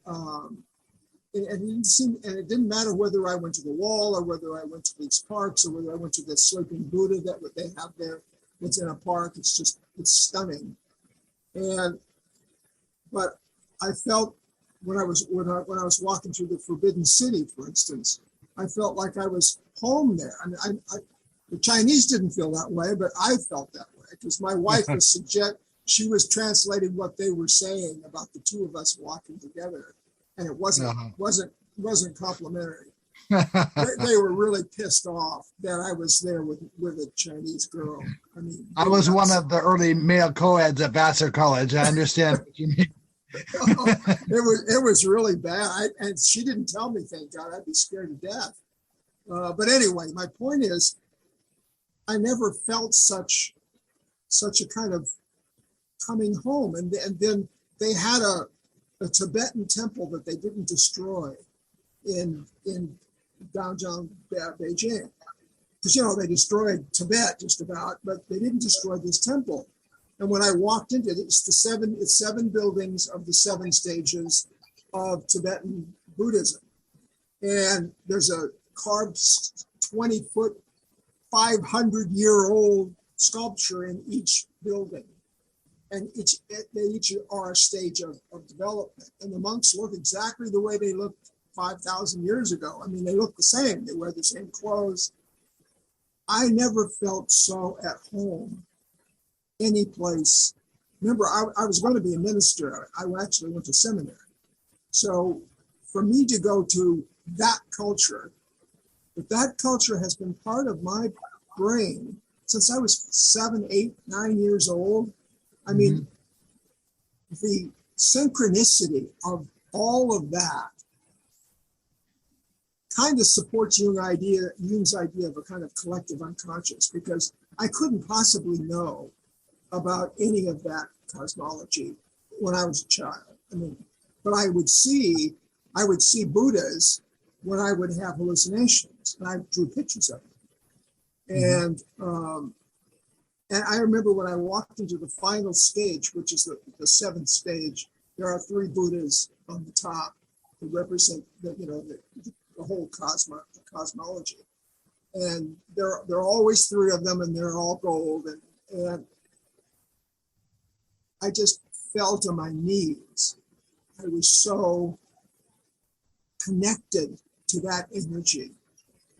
it didn't matter whether I went to the wall or whether I went to these parks or whether I went to the sleeping Buddha that they have there. It's in a park. It's stunning. But I felt when I was walking through the Forbidden City, for instance, I felt like I was home there. The Chinese didn't feel that way, but I felt that way because my wife she was translating what they were saying about the two of us walking together. and it wasn't complimentary. They were really pissed off that I was there with a Chinese girl. I mean, I was one of the early male co-eds at Vassar College. I understand what you mean. It was really bad, and she didn't tell me. Thank God, I'd be scared to death. But anyway, my point is, I never felt such a kind of coming home, and then they had a Tibetan temple that they didn't destroy in downtown Beijing, because they destroyed Tibet just about, but they didn't destroy this temple. And when I walked into it, it's seven buildings of the 7 stages of Tibetan Buddhism, and there's a carved 20-foot, 500-year-old sculpture in each building, and they each are a stage of development. And the monks look exactly the way they looked 5,000 years ago. I mean, they look the same. They wear the same clothes. I never felt so at home any place. Remember, I was going to be a minister. I actually went to seminary. So for me to go to that culture, but that culture has been part of my brain since I was 7, 8, 9 years old. I mean, the synchronicity of all of that kind of supports Jung's idea of a kind of collective unconscious, because I couldn't possibly know about any of that cosmology when I was a child. I mean, but I would see Buddhas when I would have hallucinations, and I drew pictures of them. And I remember when I walked into the final stage, which is the 7th stage, there are 3 Buddhas on the top that represent the whole cosmology, and there are always 3 of them, and they're all gold, and I just fell to my knees. I was so connected to that energy.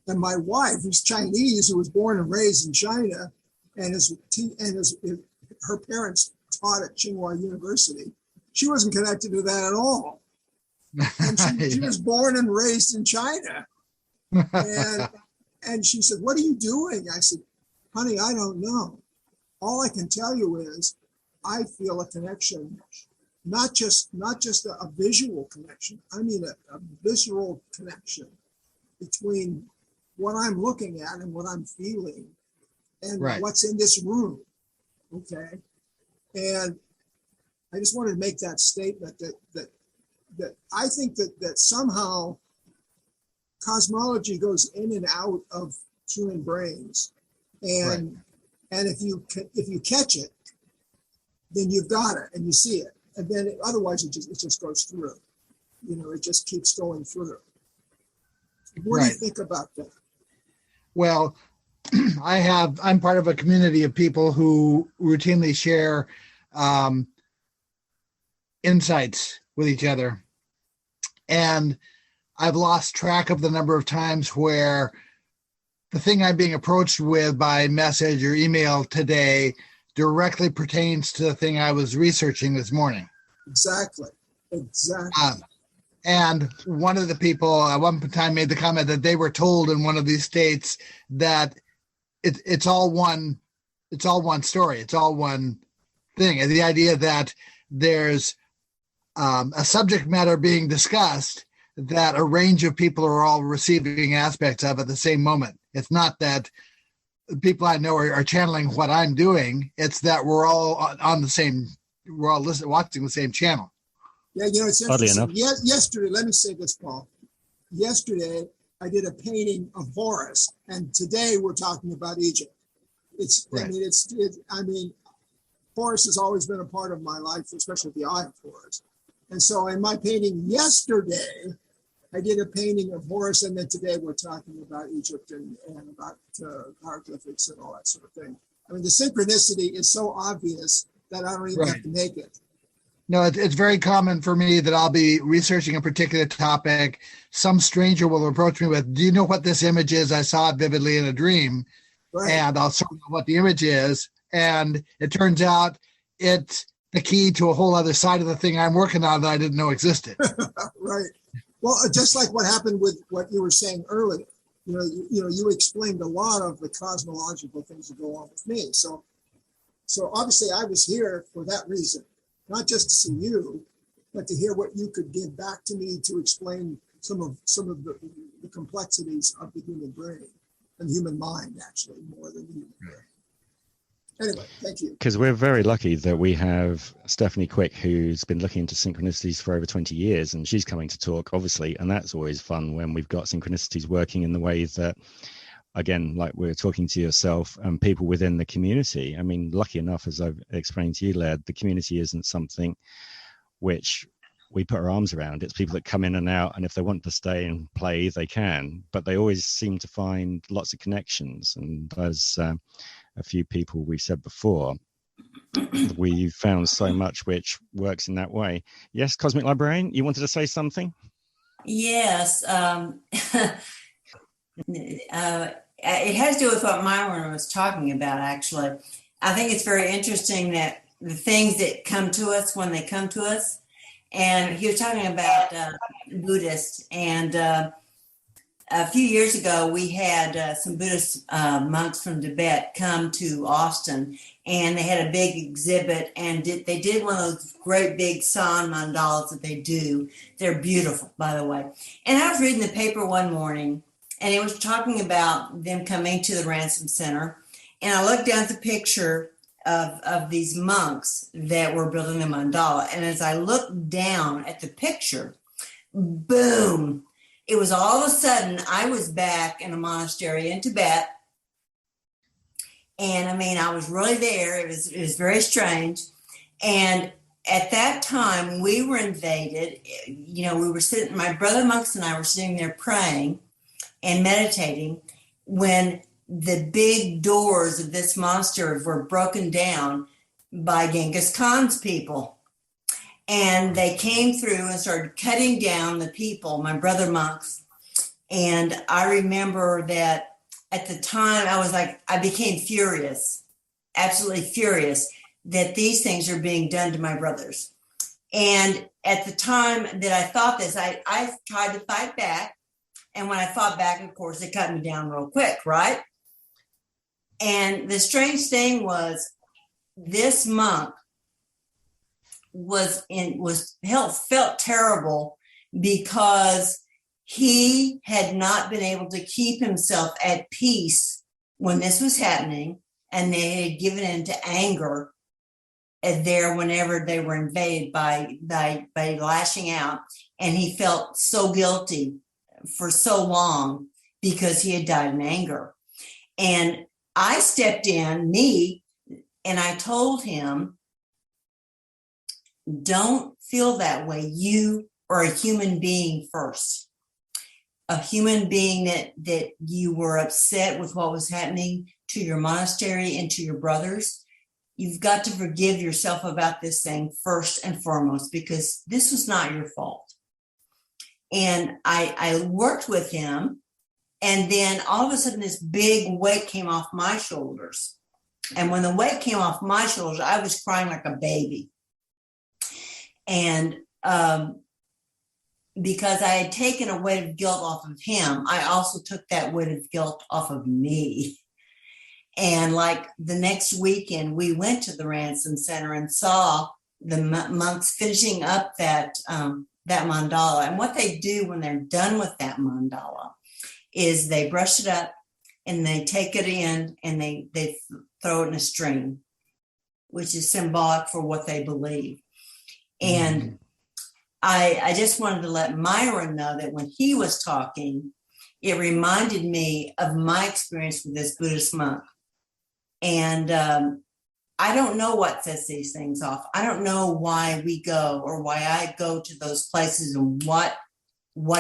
And my wife, who's Chinese, who was born and raised in China, and her parents taught at Tsinghua University, she wasn't connected to that at all. And she was born and raised in China. And she said, "What are you doing?" I said, "Honey, I don't know. All I can tell you is I feel a connection, not just a visual connection. I mean a visceral connection between what I'm looking at and what I'm feeling and what's in this room." Okay. And I just wanted to make that statement that I think that somehow cosmology goes in and out of human brains, and if you catch it, then you've got it and you see it, and then otherwise it just goes through. It just keeps going through. What do you think about that? Well, I'm part of a community of people who routinely share insights with each other. And I've lost track of the number of times where the thing I'm being approached with by message or email today directly pertains to the thing I was researching this morning. Exactly. And one of the people at one time made the comment that they were told in one of these states that it's all one story. It's all one thing. And the idea that there's a subject matter being discussed that a range of people are all receiving aspects of at the same moment. It's not that people I know are channeling what I'm doing. It's that we're all watching the same channel. Yeah, it's interesting. Yesterday, let me say this, Paul. Yesterday, I did a painting of Horus, and today we're talking about Egypt. Horus has always been a part of my life, especially the eye of Horus. And so in my painting yesterday, I did a painting of Horus, and then today we're talking about Egypt and about hieroglyphics and all that sort of thing. I mean, the synchronicity is so obvious that I don't even have to make it. No, it's very common for me that I'll be researching a particular topic. Some stranger will approach me with, "Do you know what this image is? I saw it vividly in a dream." Right. And I'll sort of know what the image is. And it turns out it's the key to a whole other side of the thing I'm working on that I didn't know existed. Right. Well, just like what happened with what you were saying earlier, you explained a lot of the cosmological things that go on with me. So obviously I was here for that reason, not just to see you, but to hear what you could give back to me to explain some of the complexities of the human brain and human mind, actually, more than the human brain. Anyway, thank you. Because we're very lucky that we have Stephanie Quick, who's been looking into synchronicities for over 20 years, and she's coming to talk, obviously, and that's always fun when we've got synchronicities working in the way that, again, like we're talking to yourself and people within the community. I mean, lucky enough, as I've explained to you, Laird, the community isn't something which we put our arms around. It's people that come in and out, and if they want to stay and play, they can, but they always seem to find lots of connections. And as a few people we've said before, we found so much which works in that way. Yes, Cosmic Librarian, you wanted to say something? Yes. It has to do with what Myron was talking about, actually. I think it's very interesting that the things that come to us when they come to us, and he was talking about Buddhists, and a few years ago, we had some Buddhist monks from Tibet come to Austin, and they had a big exhibit, and they did one of those great big San mandalas that they do. They're beautiful, by the way. And I was reading the paper one morning, and it was talking about them coming to the Ransom Center, and I looked down at the picture of these monks that were building the mandala, and as I looked down at the picture, boom, it was all of a sudden I was back in a monastery in Tibet. And I mean, I was really there. It was very strange. And at that time we were invaded, we were sitting, my brother monks and I were sitting there praying and meditating when the big doors of this monastery were broken down by Genghis Khan's people. And they came through and started cutting down the people, my brother monks. And I remember that at the time I became furious, absolutely furious that these things are being done to my brothers. And at the time that I thought this, I tried to fight back. And when I fought back, of course, they cut me down real quick, right? And the strange thing was this monk felt terrible because he had not been able to keep himself at peace when this was happening, and they had given in to anger there whenever they were invaded by lashing out, and he felt so guilty for so long because he had died in anger. And I stepped in, and I told him, don't feel that way. You are a human being first. A human being that you were upset with what was happening to your monastery and to your brothers. You've got to forgive yourself about this thing first and foremost, because this was not your fault. And I worked with him, and then all of a sudden this big weight came off my shoulders. And when the weight came off my shoulders, I was crying like a baby. And because I had taken a weight of guilt off of him, I also took that weight of guilt off of me. And like the next weekend, we went to the Ransom Center and saw the monks finishing up that mandala. And what they do when they're done with that mandala is they brush it up and they take it in and they throw it in a stream, which is symbolic for what they believe. And I just wanted to let Myron know that when he was talking, it reminded me of my experience with this Buddhist monk. And I don't know what sets these things off. I don't know why we go or why I go to those places and what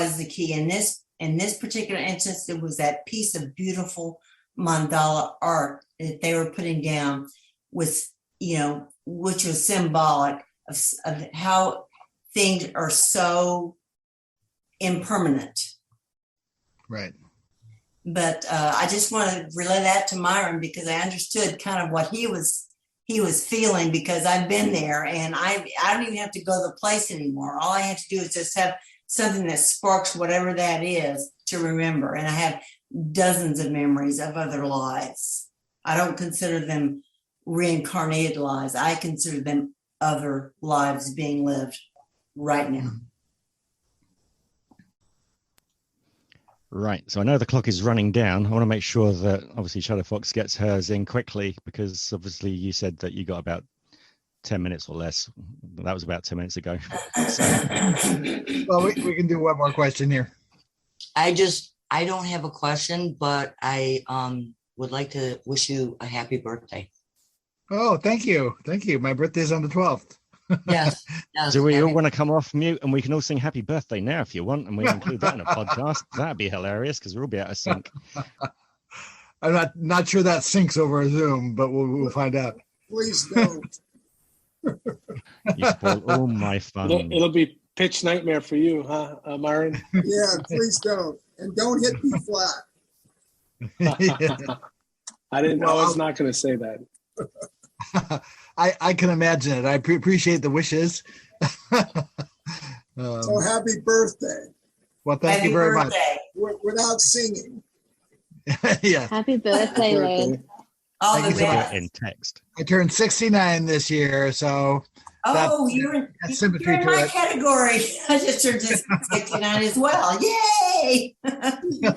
is the key. In this particular instance, it was that piece of beautiful mandala art that they were putting down with, which was symbolic of how things are so impermanent. Right. But I just want to relay that to Myron because I understood kind of what he was he was feeling, because I've been there, and I don't even have to go to the place anymore. All I have to do is just have something that sparks whatever that is to remember. And I have dozens of memories of other lives. I don't consider them reincarnated lives. I consider them other lives being lived right now. Right. So I know the clock is running down. I want to make sure that obviously Shadow Fox gets hers in quickly, because obviously you said that you got about 10 minutes or less. That was about 10 minutes ago. So. Well, we can do one more question here. I don't have a question, but I would like to wish you a happy birthday. Oh, thank you. Thank you. My birthday's on the 12th. Yes. Do we all want to come off mute and we can all sing happy birthday now if you want, and we include that in a podcast? That'd be hilarious, because we'll all be out of sync. I'm not sure that syncs over Zoom, but we'll find out. Please don't. You spoil all my fun. It'll be pitch nightmare for you, huh, Myron? Yeah, please don't. And don't hit me flat. I was not going to say that. I can imagine it. I appreciate the wishes. So happy birthday. Well, thank you very much. Without singing. Yeah. Happy birthday, Laird. All the best. In text. I turned 69 this year, so you're in symmetry my to it. category. I just turned 69 as well. Yay!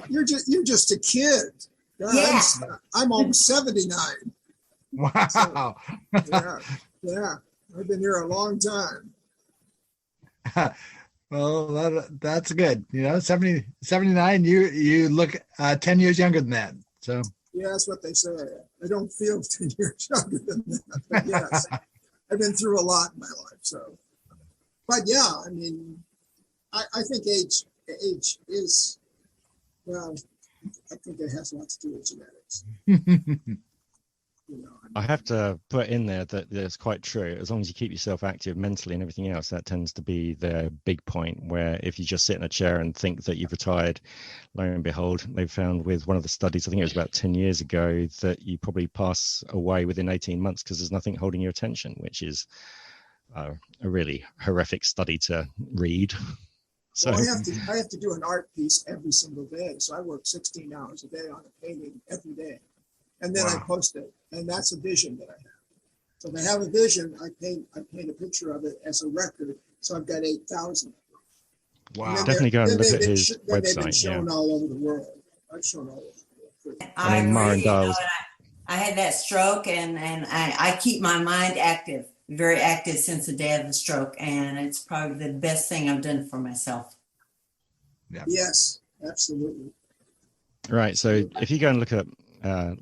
You're just a kid. God, Yeah. I'm almost 79. Wow. Yeah. I've been here a long time. Well, that's good. 79, you look 10 years younger than that. So Yeah, that's what they say. I don't feel 10 years younger than that. But yes, I've been through a lot in my life. So, but yeah, I mean, I think age is, well, I think it has lots to do with genetics. I have to put in there that it's quite true. As long as you keep yourself active mentally and everything else, that tends to be the big point, where if you just sit in a chair and think that you've retired, lo and behold, they've found with one of the studies, I think it was about 10 years ago, that you probably pass away within 18 months because there's nothing holding your attention, which is a really horrific study to read. So well, I have to do an art piece every single day. So I work 16 hours a day on a painting every day. And then I post it, and that's a vision that I have. So if I have a vision, I paint a picture of it as a record. So I've got 8,000. wow. definitely go and look at his They've been website. shown all over the world. I've shown all over the world. I mean, Myron Dials. I had that stroke, and I keep my mind active, very active since the day of the stroke, and it's probably the best thing I've done for myself. Yeah. Yes, absolutely. Right. So if you go and look at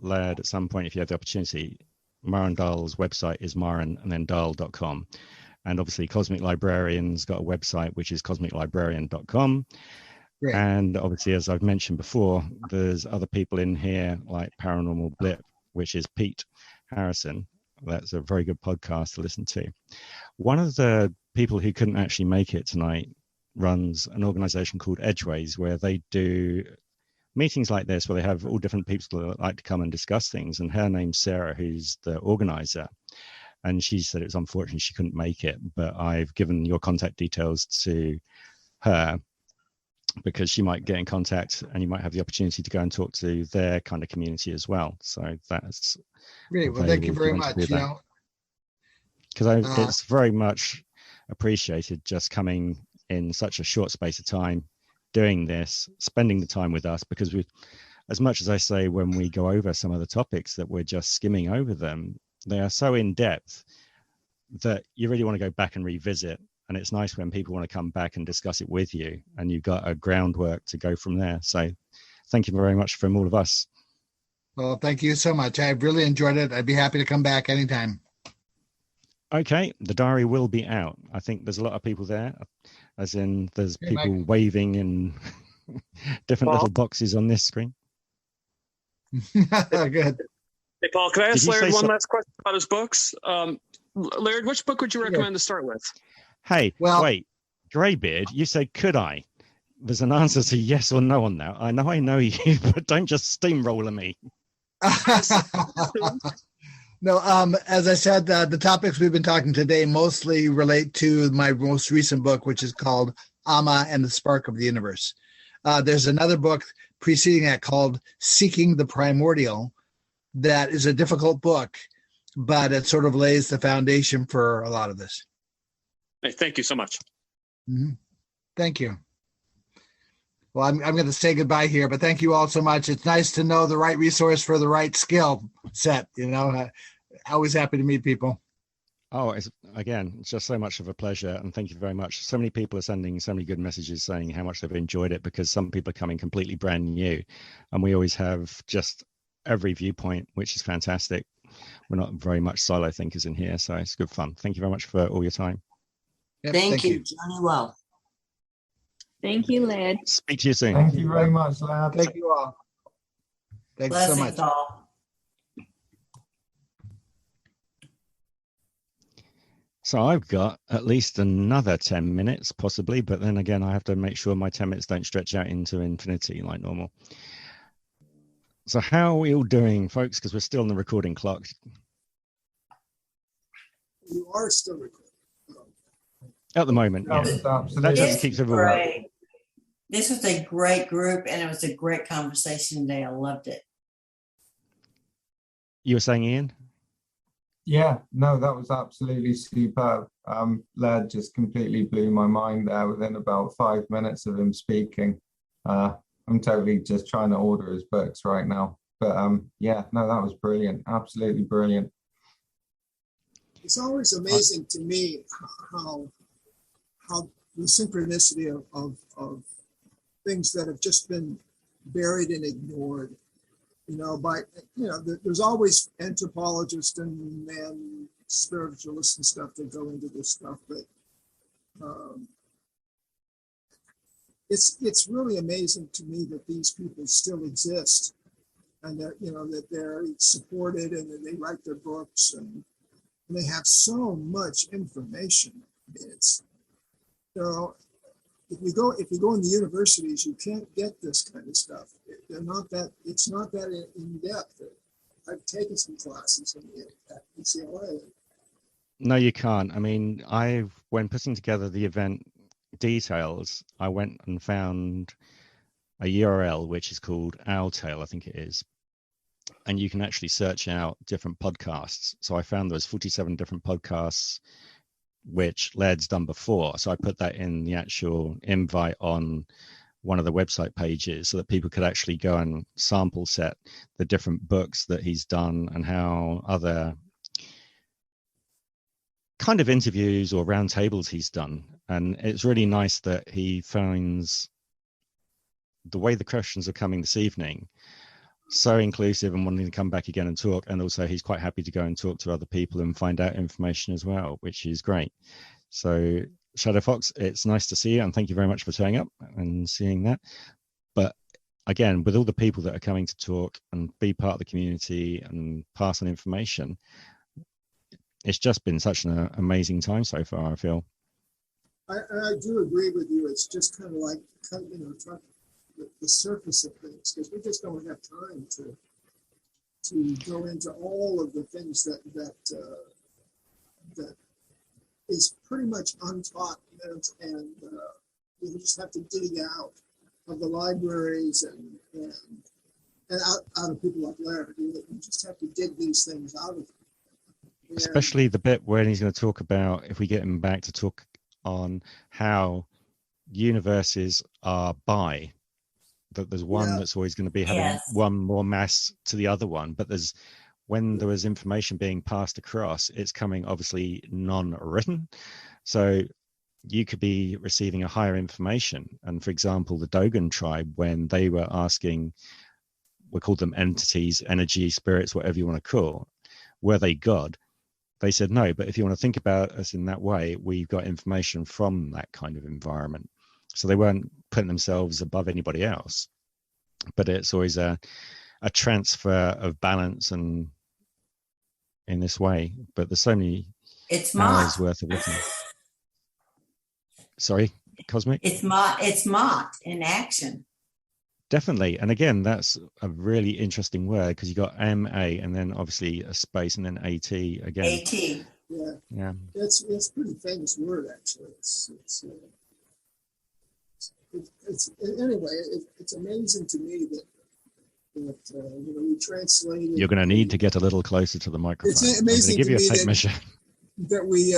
Laird at some point, if you have the opportunity, Myron Dahl's website is myron and then dahl.com. And obviously Cosmic Librarian's got a website, which is cosmiclibrarian.com. Great. And obviously, as I've mentioned before, there's other people in here like Paranormal Blip, which is Pete Harrison. That's a very good podcast to listen to. One of the people who couldn't actually make it tonight runs an organization called Edgeways, where they do meetings like this, where they have all different people that like to come and discuss things. And her name's Sarah, who's the organizer. And she said it's unfortunate she couldn't make it, but I've given your contact details to her because she might get in contact and you might have the opportunity to go and talk to their kind of community as well. So that's Great. Well, thank you very much. Because it's very much appreciated just coming in such a short space of time, doing this, spending the time with us, because we, as much as I say when we go over some of the topics that we're just skimming over them, they are so in depth that you really want to go back and revisit. And it's nice when people want to come back and discuss it with you, and you've got a groundwork to go from there. So thank you very much from all of us. Well, thank you so much. I've really enjoyed it. I'd be happy to come back anytime. Okay, the diary will be out. I think there's a lot of people there, as in there's Hey, people Mike. waving in different little boxes on this screen. Good. Hey, Paul, can I ask Did you say Laird one so- last question about his books? Laird, which book would you recommend to start with? Hey, Well- wait, Greybeard, you said, could I? There's an answer to yes or no on that. I know you, but don't just steamroller me. No, as I said, the topics we've been talking today mostly relate to my most recent book, which is called Amma and the Spark of the Universe. There's another book preceding that called Seeking the Primordial that is a difficult book, but it sort of lays the foundation for a lot of this. Hey, thank you so much. Mm-hmm. Thank you. Well, I'm going to say goodbye here, but thank you all so much. It's nice to know the right resource for the right skill set. Always happy to meet people. Oh, it's just so much of a pleasure. And thank you very much. So many people are sending so many good messages saying how much they've enjoyed it, because some people are coming completely brand new. And we always have just every viewpoint, which is fantastic. We're not very much silo thinkers in here, so it's good fun. Thank you very much for all your time. Yep, thank you. Johnny well. Thank you, Laird. Speak to you soon. Thank you very much, Laird. Thank you all. Thanks so much. All. So I've got at least another 10 minutes, possibly, but then again, I have to make sure my 10 minutes don't stretch out into infinity like normal. So how are we all doing, folks? Because we're still on the recording clock. You are still recording. At the moment, yeah. That just keeps everyone up. This was a great group, and it was a great conversation today. I loved it. You were saying, Ian? Yeah, no, that was absolutely superb. Laird just completely blew my mind there within about 5 minutes of him speaking. I'm totally just trying to order his books right now. But yeah, no, that was brilliant. Absolutely brilliant. It's always amazing to me how the synchronicity of things that have just been buried and ignored, there's always anthropologists and spiritualists and stuff that go into this stuff, but it's really amazing to me that these people still exist, and that they're supported, and that they write their books, and they have so much information. I mean, it's, if you go in the universities, you can't get this kind of stuff. It's not that in depth. I've taken some classes at UCLA. No, you can't. I mean, when putting together the event details, I went and found a URL which is called Owltail, I think it is, and you can actually search out different podcasts. So I found there was 47 different podcasts which Laird's done before. So I put that in the actual invite on one of the website pages so that people could actually go and sample set the different books that he's done and how other kind of interviews or roundtables he's done. And it's really nice that he finds the way the questions are coming this evening so inclusive and wanting to come back again and talk, and also he's quite happy to go and talk to other people and find out information as well, which is great. So Shadow Fox, it's nice to see you, and thank you very much for turning up and seeing that. But again, with all the people that are coming to talk and be part of the community and pass on information, it's just been such an amazing time so far, I feel. I do agree with you. It's just kind of like, the surface of things, because we just don't have time to go into all of the things that is pretty much untaught, and you just have to dig out of the libraries and out of people like Laird. You just have to dig these things out of them. Especially the bit where he's going to talk about, if we get him back to talk on how universes are that there's one that's always going to be having one more mass to the other one, but when there is information being passed across, it's coming obviously non-written, so you could be receiving a higher information. And for example, the Dogon tribe, when they were asking, we called them entities, energy, spirits, whatever you want to call, were they God? They said no, but if you want to think about us in that way, we've got information from that kind of environment. So they weren't putting themselves above anybody else, but it's always a transfer of balance and in this way. But there's so many hours worth of listening. Sorry, Cosmic? It's Mott in action. Definitely. And again, that's a really interesting word because you got MA and then obviously a space and then AT again. AT. Yeah. Yeah. It's a pretty famous word, actually. It's amazing to me that we translated. You're going to need to get a little closer to the microphone. It's amazing I'm going to give you a tape that, measure. That we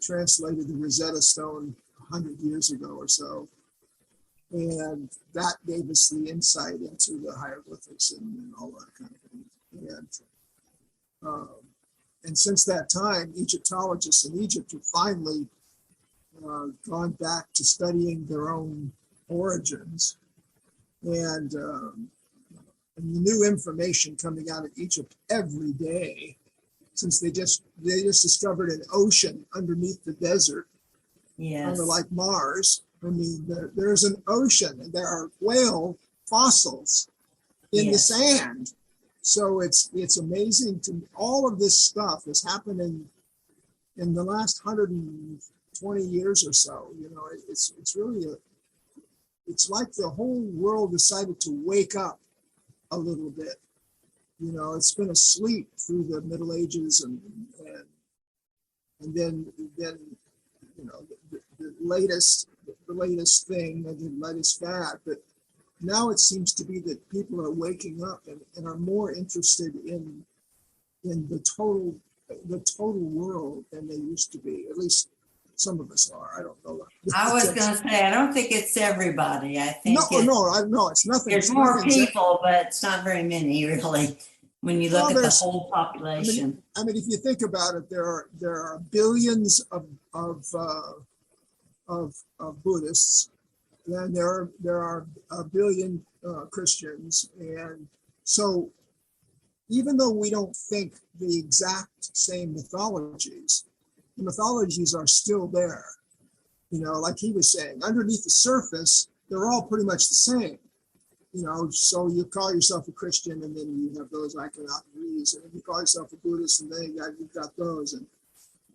translated the Rosetta Stone 100 years ago or so. And that gave us the insight into the hieroglyphics and all that kind of thing. And since that time, Egyptologists in Egypt have finally gone back to studying their own origins. And the new information coming out of Egypt every day, since they just discovered an ocean underneath the desert, kind of like Mars. I mean, there's an ocean and there are whale fossils in the sand. So it's amazing to me. All of this stuff is happening in the last 120 years or so. It's really it's like the whole world decided to wake up a little bit. It's been asleep through the Middle Ages and then the latest thing, the latest fad, but now it seems to be that people are waking up and are more interested in the total world than they used to be. At least some of us are. I don't know. I was going to say, I don't think it's everybody. I think no, it's nothing. There's more people, but it's not very many, really, when you look at the whole population. I mean, if you think about it, there are billions of Buddhists, then there are a billion Christians, and so even though we don't think the exact same mythologies, the mythologies are still there. Like he was saying, underneath the surface, they're all pretty much the same. So you call yourself a Christian, and then you have those iconographies, and if you call yourself a Buddhist, and then you've got those,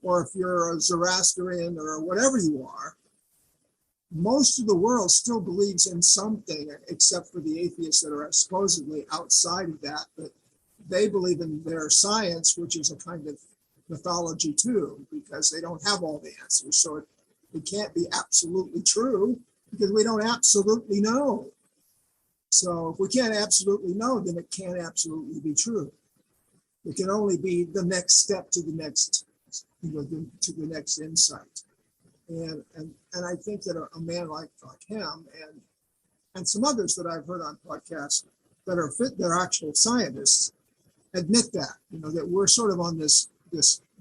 or if you're a Zoroastrian or whatever you are, most of the world still believes in something, except for the atheists that are supposedly outside of that, but they believe in their science, which is a kind of mythology too, because they don't have all the answers. So it can't be absolutely true because we don't absolutely know. So if we can't absolutely know, then it can't absolutely be true. It can only be the next step to the next, to the next insight. And I think that a man like him and some others that I've heard on podcasts that are actual scientists admit that, that we're sort of on this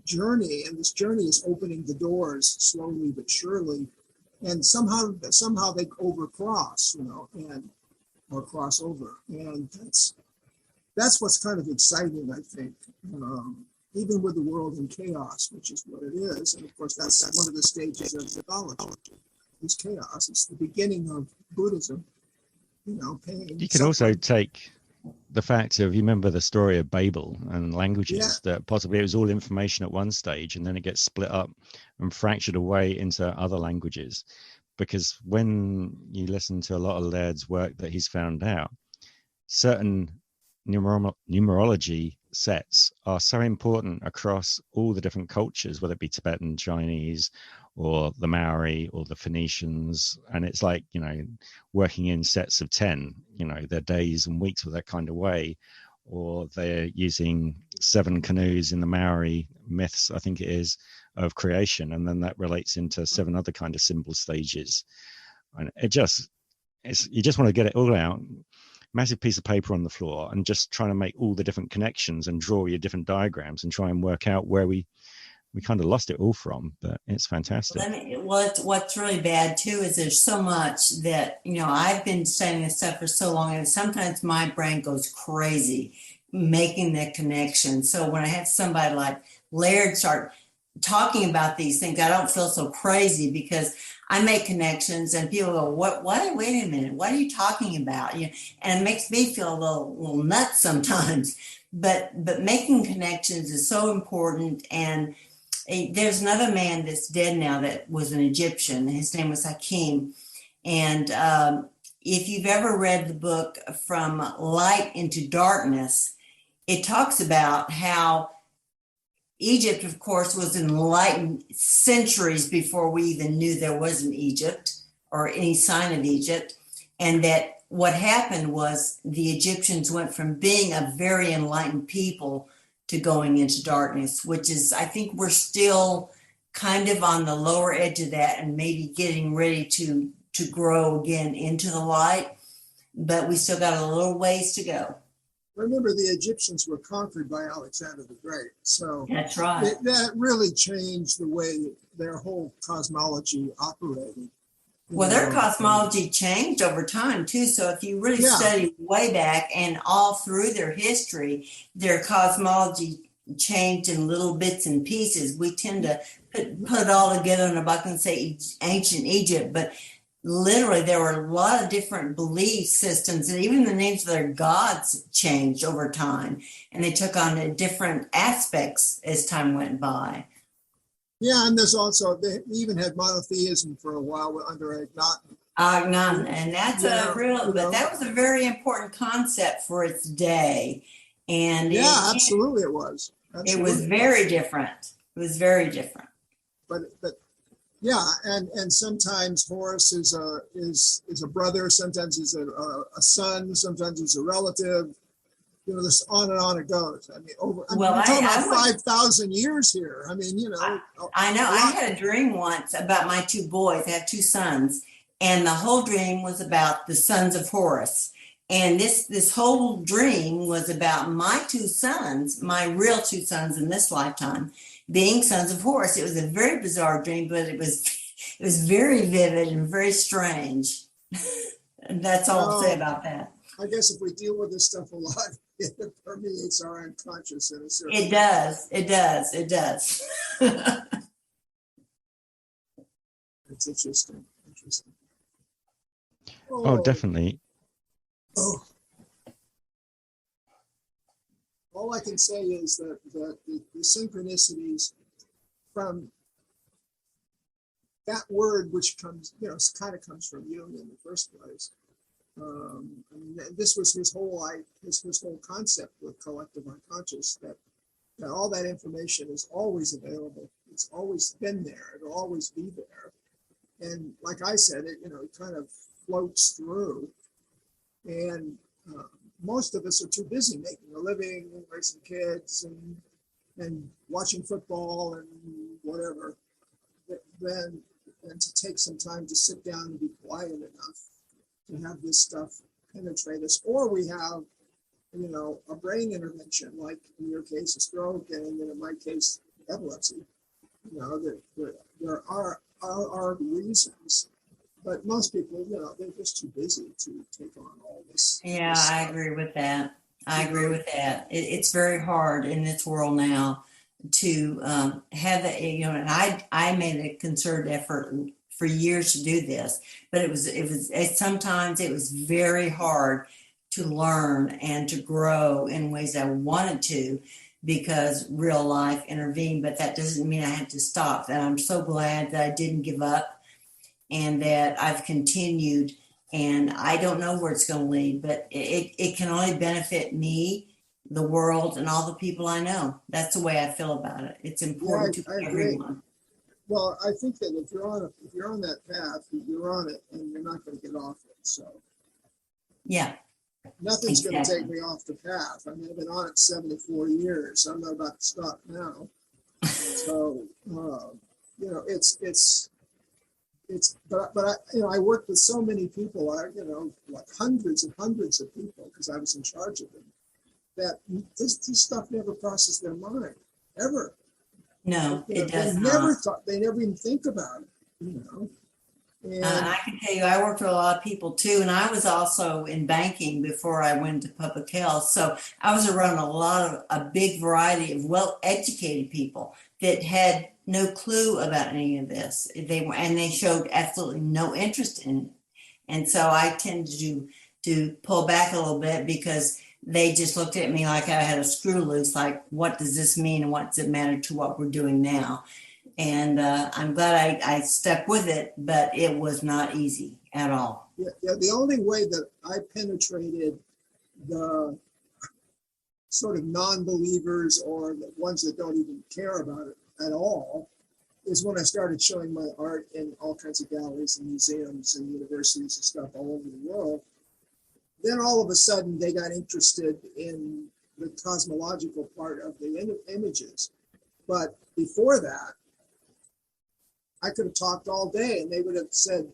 journey, and this journey is opening the doors slowly but surely, and somehow they overcross, or cross over, and that's what's kind of exciting, I think. Even with the world in chaos, which is what it is. And of course, that's one of the stages of mythology, is chaos. It's the beginning of Buddhism, pain. You can also take the fact of, you remember the story of Babel and languages, that possibly it was all information at one stage, and then it gets split up and fractured away into other languages. Because when you listen to a lot of Laird's work that he's found out, certain numerology sets are so important across all the different cultures, whether it be Tibetan, Chinese, or the Maori or the Phoenicians. And it's like, working in sets of 10, their days and weeks with that kind of way, or they're using 7 canoes in the Maori myths, I think it is, of creation. And then that relates into 7 other kind of symbol stages. And you just want to get it all out, massive piece of paper on the floor, and just trying to make all the different connections and draw your different diagrams and try and work out where we kind of lost it all from. But it's fantastic. What's really bad too is there's so much that, I've been studying this stuff for so long, and sometimes my brain goes crazy making the connection. So when I have somebody like Laird start talking about these things, I don't feel so crazy, because I make connections and people go, what, wait a minute, what are you talking about? And it makes me feel a little nuts sometimes, but making connections is so important. And there's another man that's dead now that was an Egyptian. His name was Hakim. And if you've ever read the book From Light into Darkness, it talks about how Egypt, of course, was enlightened centuries before we even knew there was an Egypt or any sign of Egypt. And that what happened was the Egyptians went from being a very enlightened people to going into darkness, which is, I think we're still kind of on the lower edge of that and maybe getting ready to grow again into the light. But we still got a little ways to go. Remember, the Egyptians were conquered by Alexander the Great. So that's right. That really changed the way their whole cosmology operated. Well, their cosmology changed over time too. So if you really study way back and all through their history, their cosmology changed in little bits and pieces. We tend to put it all together in a bucket and say ancient Egypt, but literally there were a lot of different belief systems, and even the names of their gods changed over time, and they took on different aspects as time went by. Yeah, and there's also, they even had monotheism for a while under Akhenaten. And that's but that was a very important concept for its day. And absolutely it was. Absolutely. It was very different. It was very different. But yeah, and sometimes Horus is a brother, sometimes he's a son, sometimes he's a relative. You know, this on and on it goes. I mean, we're talking about 5,000 years here. I mean, you know. I know. I had a dream once about my two boys. I have two sons, and the whole dream was about the sons of Horus. And this whole dream was about my two sons, my real two sons in this lifetime, being sons of Horus. It was a very bizarre dream, but it was very vivid and very strange. And that's all I'll say about that. I guess if we deal with this stuff a lot, it permeates our unconscious in a certain way. It does. It's interesting. Oh, definitely. Oh. All I can say is that the synchronicities from that word, which comes, kind of comes from Jung in the first place. I mean, this was his whole concept with collective unconscious, that all that information is always available. It's always been there. It'll always be there. And like I said, it kind of floats through. And most of us are too busy making a living, raising kids, and watching football and whatever, than to take some time to sit down and be quiet enough to have this stuff penetrate us. Or we have, a brain intervention, like in your case, a stroke, and in my case, epilepsy. There are reasons. But most people, they're just too busy to take on all this. Yeah, I agree with that. It's very hard in this world now to have that, and I made a concerted effort for years to do this, but it was sometimes it was very hard to learn and to grow in ways I wanted to, because real life intervened, but that doesn't mean I had to stop. And I'm so glad that I didn't give up, and that I've continued, and I don't know where it's going to lead, but it can only benefit me, the world, and all the people I know. That's the way I feel about it. It's important to everyone. Well, I think that if you're on that path, you're on it, and you're not going to get off it. So yeah, nothing's going to take me off the path. I mean, I've been on it 74 years. I'm not about to stop now. So but I worked with so many people, like hundreds and hundreds of people, because I was in charge of them, that this stuff never crosses their mind, ever. No, it does not. They never even think about it, And I can tell you, I worked with a lot of people too, and I was also in banking before I went to public health. So I was around a big variety of well-educated people that had no clue about any of this. They showed absolutely no interest in it. And so I tended to pull back a little bit, because they just looked at me like I had a screw loose, like, what does this mean and what does it matter to what we're doing now? And I'm glad I stuck with it, but it was not easy at all. Yeah, the only way that I penetrated the sort of non-believers or the ones that don't even care about it at all is when I started showing my art in all kinds of galleries and museums and universities and stuff all over the world. Then all of a sudden they got interested in the cosmological part of the images. But before that, I could have talked all day and they would have said,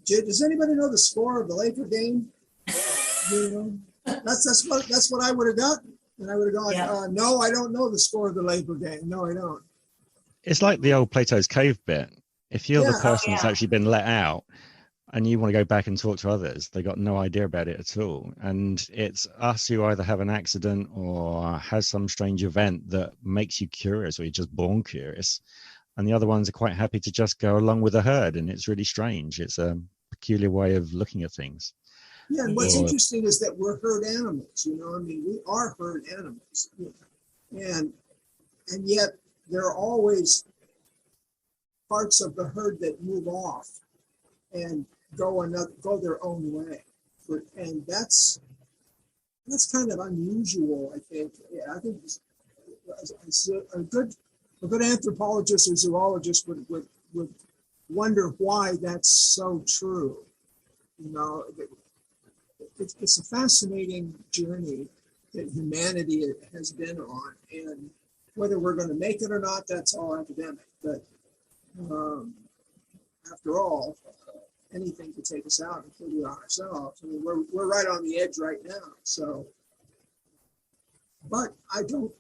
does anybody know the score of the Laker game? You know, that's what I would have gotten. And I would have gone, no, I don't know the score of the Laker game. No, I don't. It's like the old Plato's Cave bit. If you're the person that's actually been let out and you want to go back and talk to others, they got no idea about it at all. And it's us who either have an accident or has some strange event that makes you curious, or you're just born curious. And the other ones are quite happy to just go along with the herd. And it's really strange. It's a peculiar way of looking at things. Yeah, and what's interesting is that we're herd animals, you know, I mean, we are herd animals. And yet there are always parts of the herd that move off and go their own way. And that's kind of unusual, I think. Yeah, I think a good anthropologist or zoologist would wonder why that's so true. You know, it's a fascinating journey that humanity has been on, and whether we're going to make it or not, that's all academic. But after all, anything could take us out, including ourselves. I mean, we're right on the edge right now. So, but I don't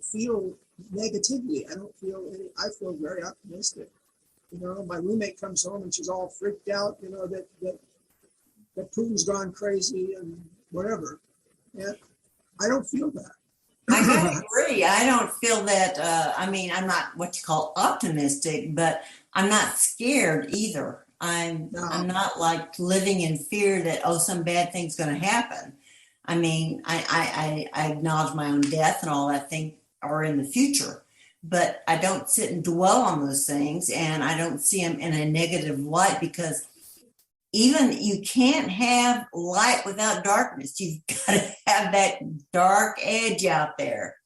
feel negativity. I don't feel any. I feel very optimistic. You know, my roommate comes home and she's all freaked out. You know that Putin's gone crazy and whatever. And I don't feel that. I gotta agree. I don't feel that. I mean, I'm not what you call optimistic, but I'm not scared either. I'm not like living in fear that some bad thing's going to happen. I mean, I acknowledge my own death and all that thing are in the future, but I don't sit and dwell on those things, and I don't see them in a negative light, because even you can't have light without darkness. You've got to have that dark edge out there,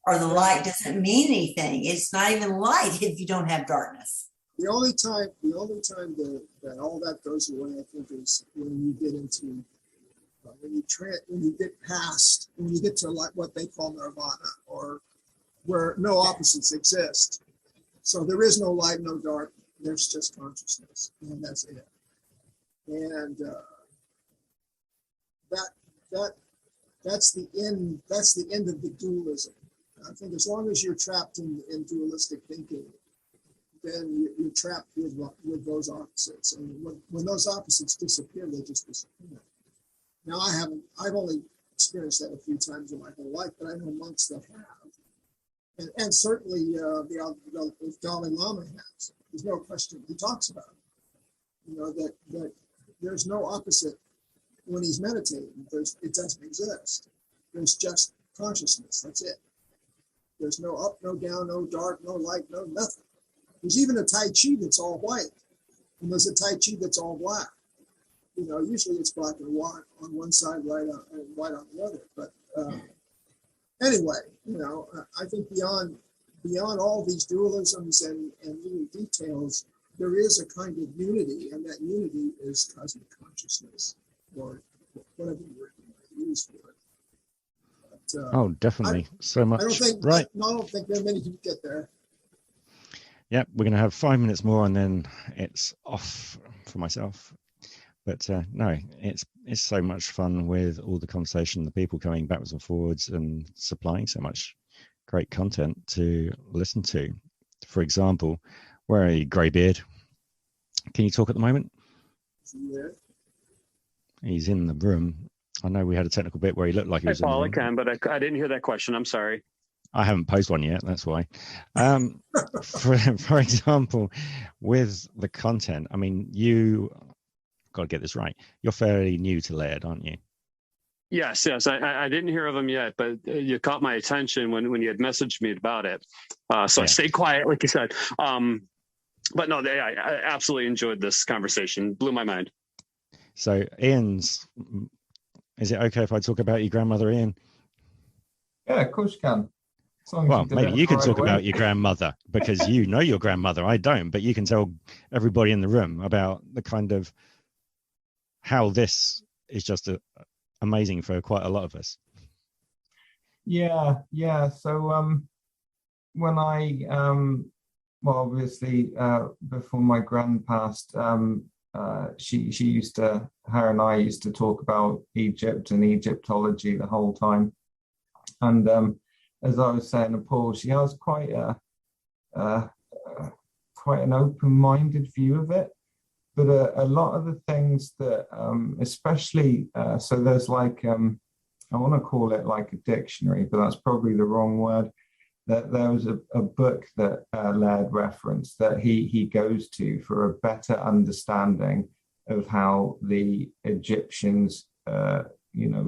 or the light doesn't mean anything. It's not even light if you don't have darkness. The only time that all that goes away, I think, is when you get into when you get to like what they call nirvana, or where no opposites exist. So there is no light, no dark. There's just consciousness, and that's it. And that's the end. That's the end of the dualism. I think as long as you're trapped in dualistic thinking, then you're trapped with those opposites. And when those opposites disappear, they just disappear. Now I've only experienced that a few times in my whole life, but I know monks that have, and certainly the Dalai Lama has. There's no question. He talks about it. You know that there's no opposite when he's meditating. It doesn't exist. There's just consciousness. That's it. There's no up, no down, no dark, no light, no nothing. There's even a Tai Chi that's all white, and there's a Tai Chi that's all black. You know, usually it's black and white on one side, white on the other. But anyway, you know, I think beyond all these dualisms and little details, there is a kind of unity, and that unity is cosmic consciousness, or whatever word you might use for it. But, definitely. So much. I don't think there are many who get there. Yeah, we're going to have 5 minutes more, and then it's off for myself. But no, it's so much fun with all the conversation, the people coming backwards and forwards, and supplying so much great content to listen to. For example, where are you, Greybeard? Can you talk at the moment? Yeah. He's in the room. I know we had a technical bit where he looked like he was in the room. I can, but I didn't hear that question. I'm sorry. I haven't posed one yet, that's why. For example, with the content, I mean, got to get this right. You're fairly new to Laird, aren't you? Yes. I didn't hear of him yet, but you caught my attention when you had messaged me about it. So I stayed quiet, like you said. But no, I absolutely enjoyed this conversation. Blew my mind. So Ian's, is it okay if I talk about your grandmother, Ian? Yeah, of course you can. As long as Well, maybe you can right talk away. about your grandmother, because you know your grandmother. I don't, but you can tell everybody in the room about the kind of how this is just amazing for quite a lot of us. Yeah. So when I well, obviously before my gran passed, she used to, her and I used to talk about Egypt and Egyptology the whole time. And as I was saying to Paul, she has quite an open-minded view of it. But a lot of the things that, especially, so there's like, I want to call it like a dictionary, but that's probably the wrong word. That there was a book that Laird referenced that he goes to for a better understanding of how the Egyptians,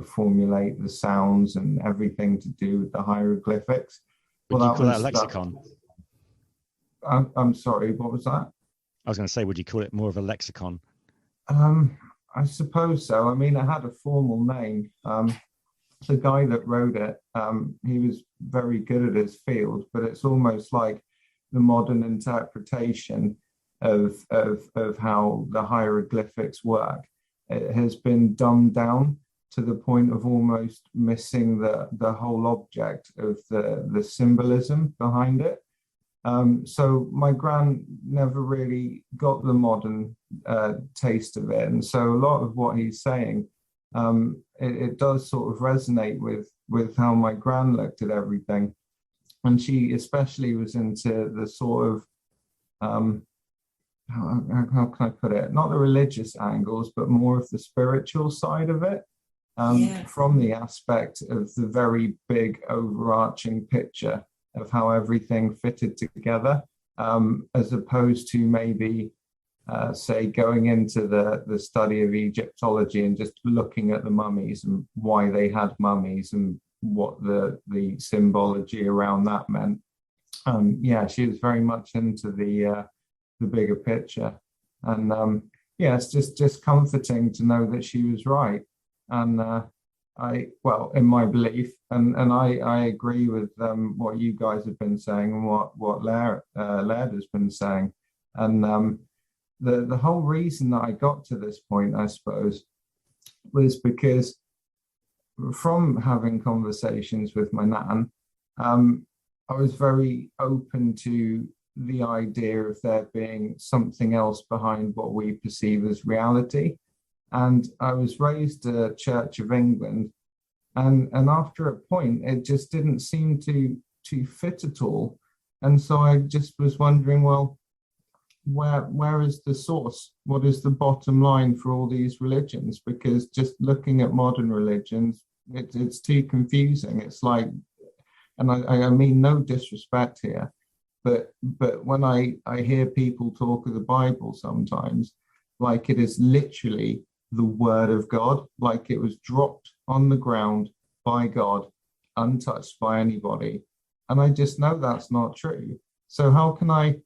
formulate the sounds and everything to do with the hieroglyphics. Would you call that a lexicon? I'm sorry, what was that? I was going to say, would you call it more of a lexicon? I suppose so. I mean, it had a formal name. The guy that wrote it, he was very good at his field, but it's almost like the modern interpretation of how the hieroglyphics work. It has been dumbed down to the point of almost missing the whole object of the symbolism behind it. So my gran never really got the modern taste of it, and so a lot of what he's saying, it does sort of resonate with how my gran looked at everything. And she especially was into the sort of, how can I put it? Not the religious angles, but more of the spiritual side of it, from the aspect of the very big overarching picture of how everything fitted together, as opposed to maybe say going into the study of Egyptology and just looking at the mummies and why they had mummies and what the symbology around that meant. She was very much into the bigger picture, and it's just comforting to know that she was right. And in my belief, and I agree with what you guys have been saying and what Laird has been saying, and the whole reason that I got to this point, I suppose, was because from having conversations with my nan, I was very open to the idea of there being something else behind what we perceive as reality. And I was raised a Church of England, and after a point, it just didn't seem to fit at all. And so I just was wondering, well, where is the source? What is the bottom line for all these religions? Because just looking at modern religions, it's too confusing. It's like, and I mean no disrespect here, but when I hear people talk of the Bible sometimes, like it is literally the word of God, like it was dropped on the ground by God, untouched by anybody. And I just know that's not true. So how can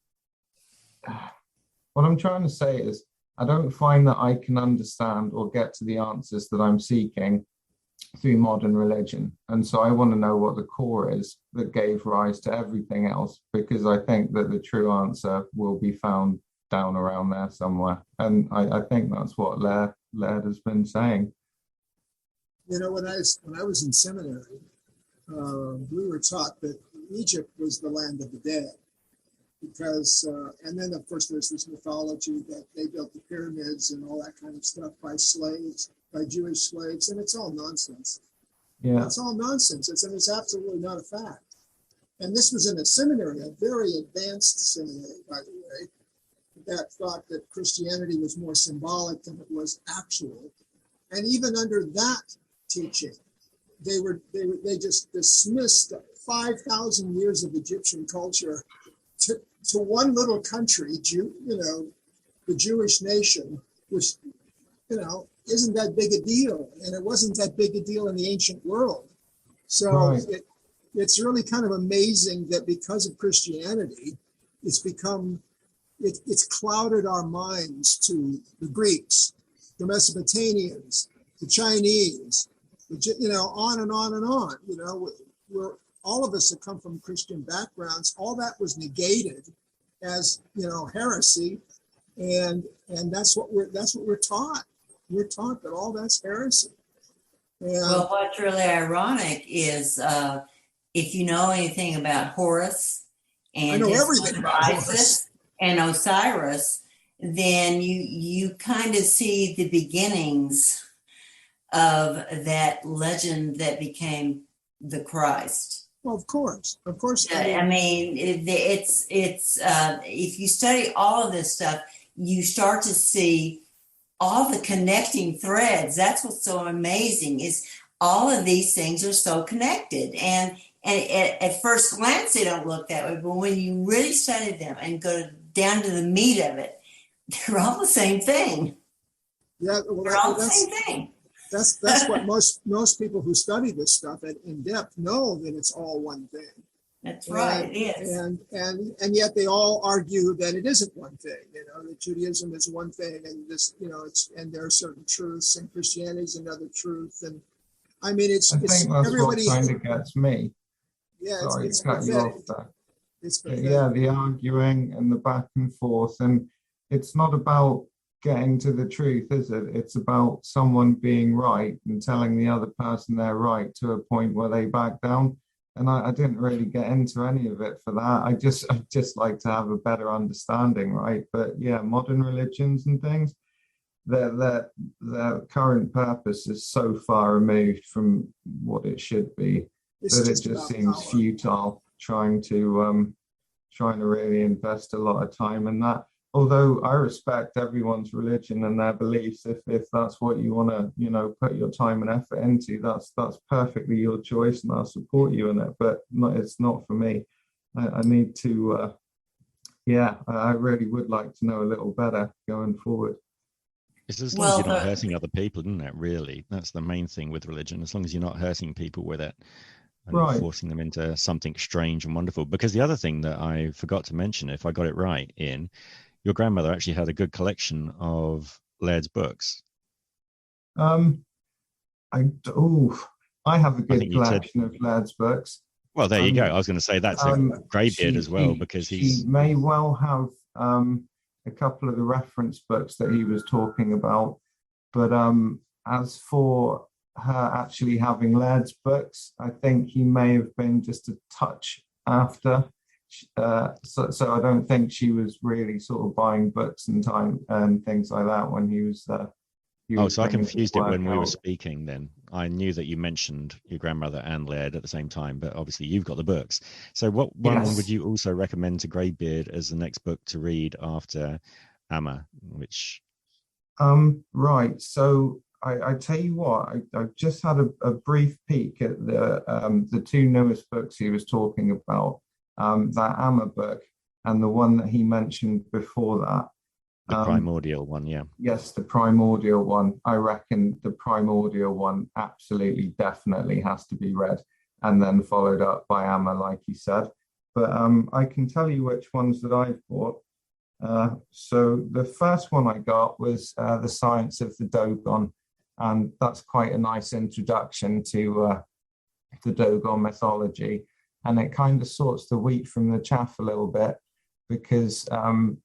what I'm trying to say is, I don't find that I can understand or get to the answers that I'm seeking through modern religion. And so I want to know what the core is that gave rise to everything else, because I think that the true answer will be found down around there somewhere. And I think that's what Laird has been saying. You know, when I was in seminary, we were taught that Egypt was the land of the dead. Because, and then of course there's this mythology that they built the pyramids and all that kind of stuff by slaves, by Jewish slaves, and it's all nonsense. Yeah, it's all nonsense. It's absolutely not a fact. And this was in a seminary, a very advanced seminary, by the way, that thought that Christianity was more symbolic than it was actual. And even under that teaching, they just dismissed 5,000 years of Egyptian culture to one little country, the Jewish nation, which, isn't that big a deal. And it wasn't that big a deal in the ancient world. So right. It's really kind of amazing that because of Christianity, it's clouded our minds to the Greeks the Mesopotamians, the Chinese, on and on and on. We're all of us that come from Christian backgrounds. All that was negated as heresy, and that's what we're taught. We're taught that all that's heresy. And, well, what's really ironic is if you know anything about Horus and I know everything about Horus and Osiris, then you kind of see the beginnings of that legend that became the Christ. Well, of course. I mean, it's if you study all of this stuff, you start to see all the connecting threads. That's what's so amazing, is all of these things are so connected. And at first glance, they don't look that way, but when you really study them and go down to the meat of it, they're all the same thing. Yeah, well, they're all the same thing. That's what most people who study this stuff in depth know, that it's all one thing. That's right, it is. And yet they all argue that it isn't one thing. That Judaism is one thing, and this, and there are certain truths, and Christianity is another truth. And I mean, I think that's everybody. What kind of gets me. Yeah, Sorry, it's cut you off there. It's yeah, the arguing and the back and forth, and it's not about getting to the truth, is it? It's about someone being right and telling the other person they're right to a point where they back down. And I didn't really get into any of it for that. I just like to have a better understanding, right? But yeah, modern religions and things, their current purpose is so far removed from what it should be that it just seems futile trying to really invest a lot of time in that. Although I respect everyone's religion and their beliefs, if that's what you want to, put your time and effort into, that's perfectly your choice, and I'll support you in it. But it's not for me. I need to, I really would like to know a little better going forward. It's as long as you're not hurting other people, isn't it? Really, that's the main thing with religion. As long as you're not hurting people with it and forcing them into something strange and wonderful. Because the other thing that I forgot to mention, if I got it right, Ian, your grandmother actually had a good collection of Laird's books. I have a good collection of Laird's books. Well, there you go. I was going to say that's a greybeard as well, because he may well have a couple of the reference books that he was talking about. But as for her actually having Laird's books, I think he may have been just a touch after. So I don't think she was really sort of buying books and time and things like that when he was there. So I confused it when we were speaking then. I knew that you mentioned your grandmother and Laird at the same time, but obviously you've got the books. So what one would you also recommend to Greybeard as the next book to read after Amma, which... Right, so I tell you what, I just had a brief peek at the two newest books he was talking about. That Amma book and the one that he mentioned before that. The primordial one, yeah. Yes, the primordial one. I reckon the primordial one absolutely, definitely has to be read and then followed up by Amma, like he said. But I can tell you which ones that I've bought. So the first one I got was The Science of the Dogon, and that's quite a nice introduction to the Dogon mythology. And it kind of sorts the wheat from the chaff a little bit, because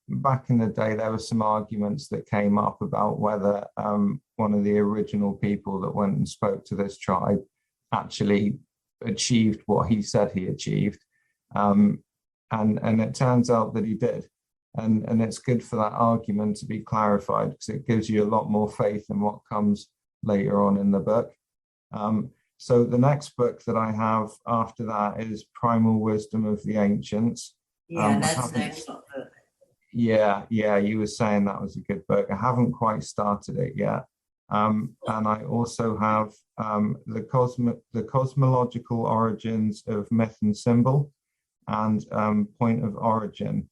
back in the day, there were some arguments that came up about whether one of the original people that went and spoke to this tribe actually achieved what he said he achieved. And it turns out that he did. And it's good for that argument to be clarified, because it gives you a lot more faith in what comes later on in the book. So the next book that I have after that is Primal Wisdom of the Ancients. Yeah, that's an excellent book. Yeah, you were saying that was a good book. I haven't quite started it yet. And I also have the Cosmological Origins of Myth and Symbol, and Point of Origin.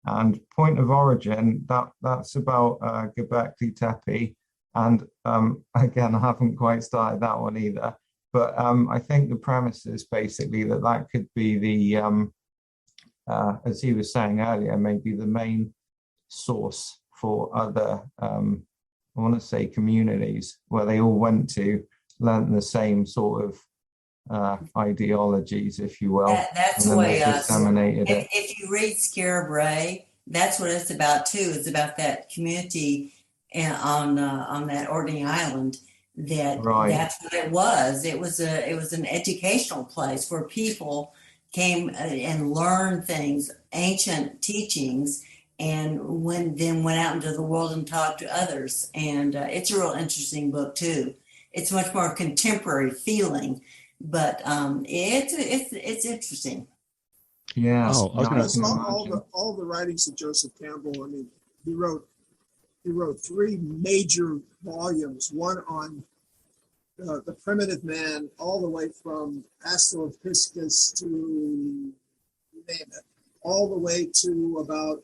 And Point of Origin, that's about Göbekli Tepe. And again, I haven't quite started that one either. But I think the premise is basically that could be the, as he was saying earlier, maybe the main source for other I want to say communities where they all went to, learn the same sort of ideologies, if you will. That's and the then way they disseminated it. if you read Scarabray, that's what it's about too. It's about that community on that Orkney Island. That's what it was. It was an educational place where people came and learned things, ancient teachings, and went out into the world and taught to others. And it's a real interesting book too. It's much more contemporary feeling, but it's interesting. Yeah. All the writings of Joseph Campbell. I mean, he wrote 3 major volumes. One on the primitive man, all the way from Australopithecus to, you name it, all the way to about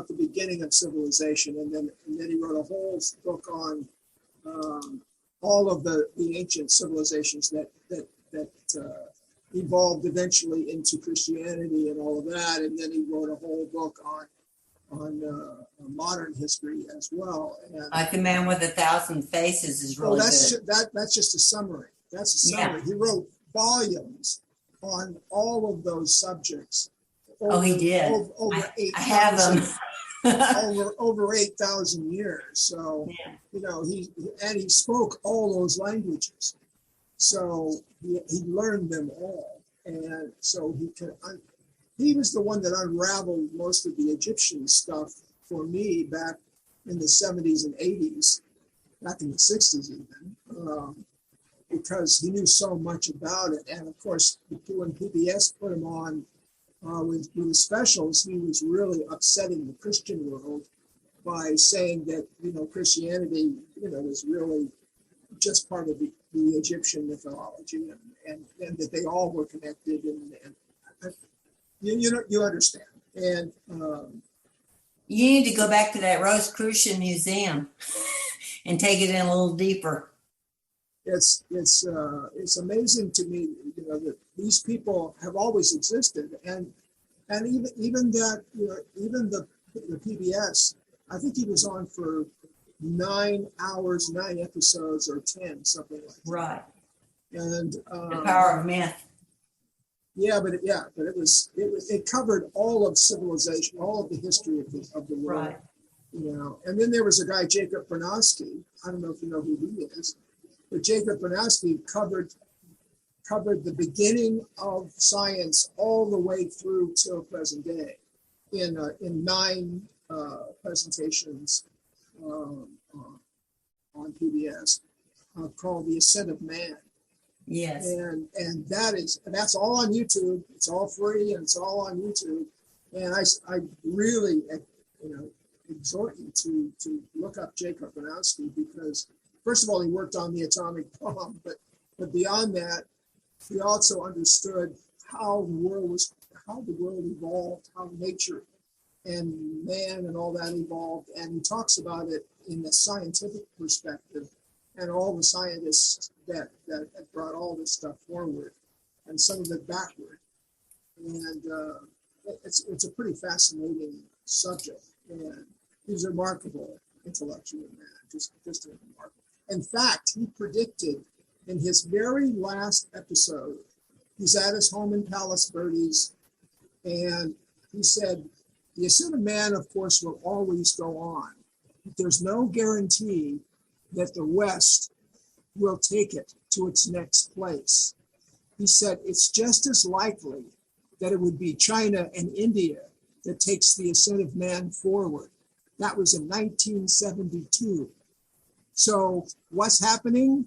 the beginning of civilization, and then he wrote a whole book on all of the ancient civilizations that evolved eventually into Christianity and all of that, and then he wrote a whole book on modern history as well. And, Like The Man with 1,000 Faces is really good. That's just a summary. That's a summary. Yeah. He wrote volumes on all of those subjects. He did. Over I have them. over 8,000 years. So, he spoke all those languages. So he learned them all. And so he was the one that unraveled most of the Egyptian stuff for me back in the 70s and 80s, back in the 60s even, because he knew so much about it. And of course, when PBS put him on with the specials, he was really upsetting the Christian world by saying that, Christianity, was really just part of the Egyptian mythology, and that they all were connected, and you understand. And you need to go back to that Rosicrucian Museum and take it in a little deeper. It's amazing to me, that these people have always existed, and even that, even the PBS. I think he was on for 9 hours, 9 episodes, or 10, something like that. Right. And The Power of Myth. Yeah, but it covered all of civilization, all of the history of the world. Right. And then there was a guy, Jacob Bernowski. I don't know if you know who he is, but Jacob Bernowski covered the beginning of science all the way through till present day in 9 presentations on PBS called The Ascent of Man. Yes. And that's all on YouTube. It's all free and it's all on YouTube. And I really exhort you to look up Jacob Bernowski, because first of all, he worked on the atomic bomb, but beyond that, he also understood how the world evolved, how nature and man and all that evolved. And he talks about it in the scientific perspective, and all the scientists that brought all this stuff forward, and some of it backward. And it's a pretty fascinating subject. And he's a remarkable intellectual man, just remarkable. In fact, he predicted in his very last episode, he's at his home in Palos Verdes, and he said, the ascent of man, of course, will always go on. But there's no guarantee that the West will take it to its next place. He said it's just as likely that it would be China and India that takes the ascent of man forward. That was in 1972. So what's happening?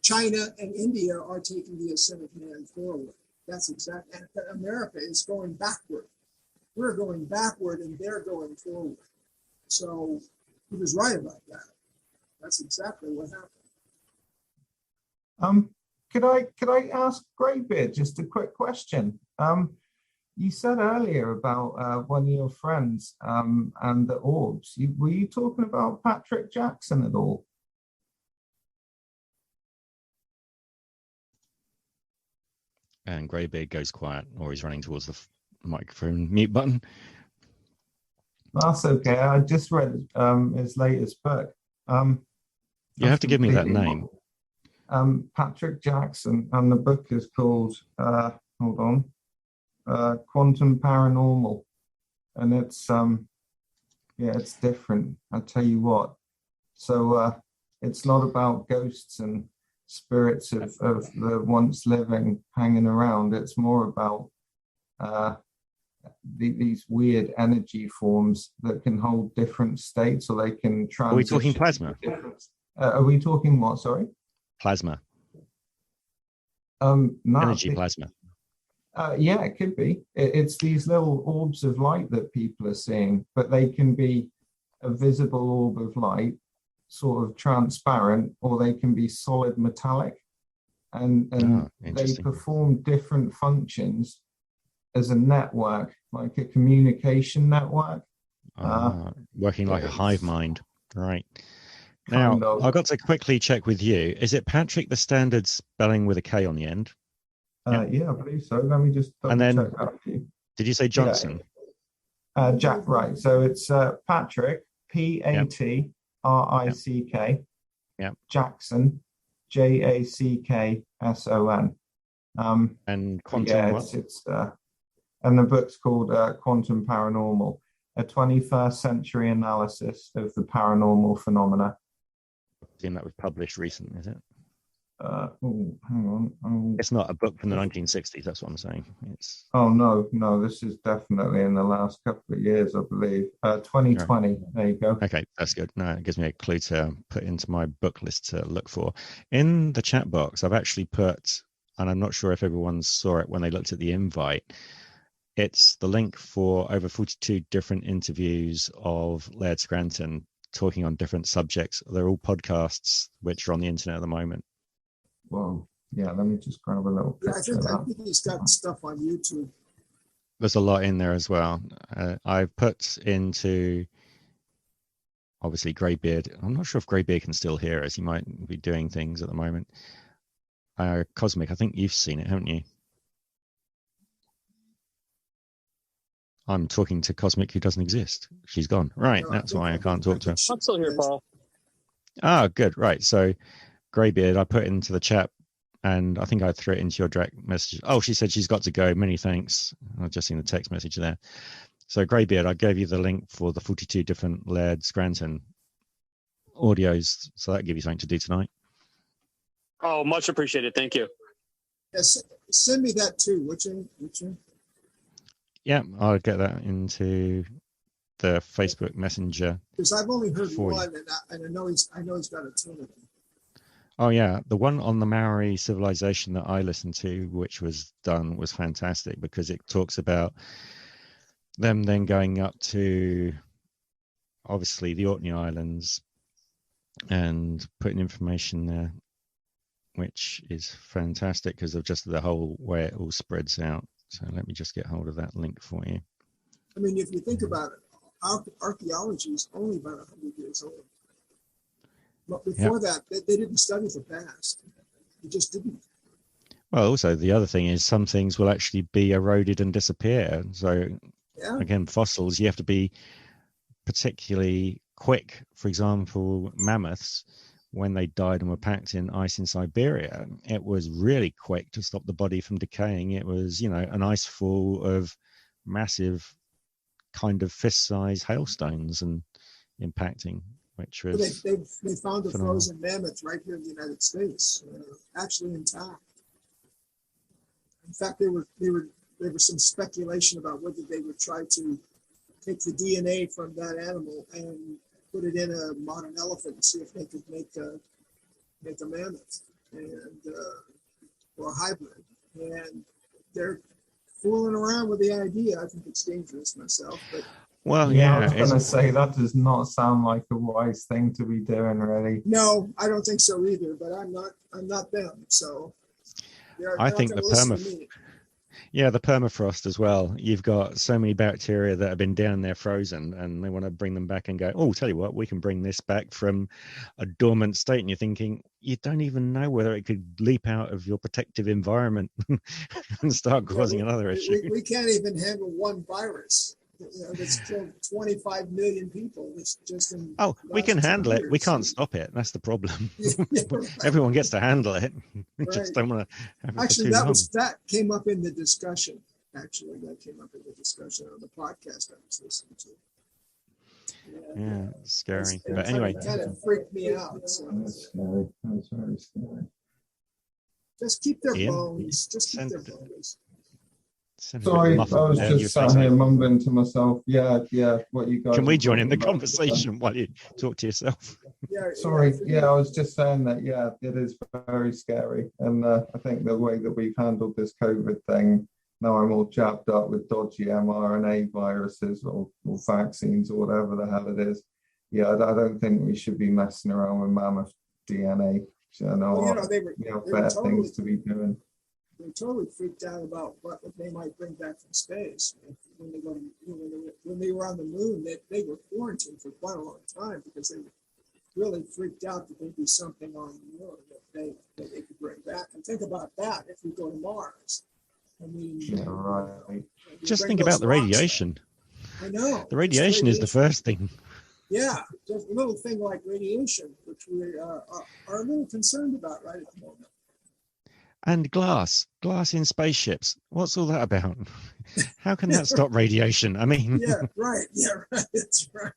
China and India are taking the ascent of man forward. That's exactly, and America is going backward. We're going backward and they're going forward. So he was right about that. That's exactly what happened. Could I ask Greybeard just a quick question? You said earlier about one of your friends and the orbs. Were you talking about Patrick Jackson at all? And Greybeard goes quiet, or he's running towards the microphone mute button. That's okay. I just read his latest book. You have to give me that name. Patrick Jackson, and the book is called hold on, Quantum Paranormal, and it's it's different. I'll tell you what. So it's not about ghosts and spirits of the once living hanging around. It's more about these weird energy forms that can hold different states, or they can transition. Are we talking plasma? Are we talking what? Sorry? Plasma. No, Energy plasma. Yeah, it could be. It's these little orbs of light that people are seeing, but they can be a visible orb of light, sort of transparent, or they can be solid metallic, and they perform different functions as a network, like a communication network. Working like a hive mind, right? Now, I've got to quickly check with you. Is it Patrick, the standard spelling with a K on the end? Yeah, I believe so. Let me just double check that for you. Did you say Johnson? Yeah. Jack, right. So it's Patrick, Patrick, Jackson, Jackson. And Quantum what? And the book's called Quantum Paranormal, a 21st century analysis of the paranormal phenomena. That was published recent, is it? Hang on. It's not a book from the 1960s. That's what I'm saying. Oh no, this is definitely in the last couple of years, I believe. 2020. Right. There you go. Okay, that's good. No, it gives me a clue to put into my book list to look for. In the chat box, I've actually put, and I'm not sure if everyone saw it when they looked at the invite. It's the link for over 42 different interviews of Laird Scranton talking on different subjects. They're all podcasts which are on the internet at the moment. Well, yeah, let me just grab a little picture. I think he's got stuff on YouTube. There's a lot in there as well. I've put into, obviously, Greybeard. I'm not sure if Greybeard can still hear us. He might be doing things at the moment. Cosmic, I think you've seen it, haven't you? I'm talking to Cosmic, who doesn't exist. She's gone. Right, that's why I can't talk to her. I'm still here, Paul. Ah, good. Right. So, Greybeard, I put into the chat, and I think I threw it into your direct message. Oh, she said she's got to go. Many thanks. I've just seen the text message there. So, Greybeard, I gave you the link for the 42 different Laird Scranton audios. So that give you something to do tonight. Oh, much appreciated. Thank you. Yes, send me that too, would you? Yeah, I'll get that into the Facebook Messenger. Because I've only heard one, and I know he's got a ton of them. Oh yeah, the one on the Maori civilization that I listened to, which was done, was fantastic because it talks about them then going up to obviously the Orkney Islands and putting information there, which is fantastic because of just the whole way it all spreads out. So let me just get hold of that link for you. I mean, if you think about it, archaeology is only about 100 years old. But before that, they didn't study the past. They just didn't. Well, also, the other thing is some things will actually be eroded and disappear. So, again, fossils, you have to be particularly quick. For example, mammoths, when they died and were packed in ice in Siberia, it was really quick to stop the body from decaying. It was, an ice fall of massive kind of fist-sized hailstones and impacting, which was they found a frozen mammoth right here in the United States, actually intact. In fact, there was some speculation about whether they would try to take the DNA from that animal and put it in a modern elephant and see if they could make a mammoth or a hybrid. And they're fooling around with the idea. I think it's dangerous myself, but. Well, I was going to say that does not sound like a wise thing to be doing, really. No, I don't think so either. But I'm not them. So I think the permafrost as well. You've got so many bacteria that have been down there frozen, and they want to bring them back and go, oh, tell you what, we can bring this back from a dormant state. And you're thinking, you don't even know whether it could leap out of your protective environment and start causing another issue. We can't even handle one virus. that's killed 25 million people. Just in we can handle it. We years. can't stop it. That's the problem. Yeah, right. Everyone gets to handle it. We Right. just don't want to have it Actually, for too long. that came up in the discussion. Actually, that came up in the discussion on the podcast I was listening to. Yeah, it's scary. It But anyway, kind of freaked me out. So That's scary. That's very scary. just keep their Ian, bones. Just keep send- their bones. Sorry, I was just sat here mumbling to myself. Yeah, what you guys. Can we are join in the talking about. conversation while you talk to yourself? Yeah. Sorry, I was just saying that, it is very scary. And I think the way that we've handled this COVID thing, now I'm all jabbed up with dodgy mRNA viruses or vaccines or whatever the hell it is. Yeah, I don't think we should be messing around with mammoth DNA. They were better totally, things to be doing. They totally freaked out about what they might bring back from space. When they were on the moon, they were quarantined for quite a long time because they were really freaked out that there'd be something on the moon that they could bring back. And think about that if we go to Mars. I mean, right. Just think about the radiation. I know. The radiation is the first thing. Yeah, just a little thing like radiation, which we are a little concerned about right at the moment. And glass in spaceships. What's all that about? How can that stop radiation? I mean, yeah, right. That's right.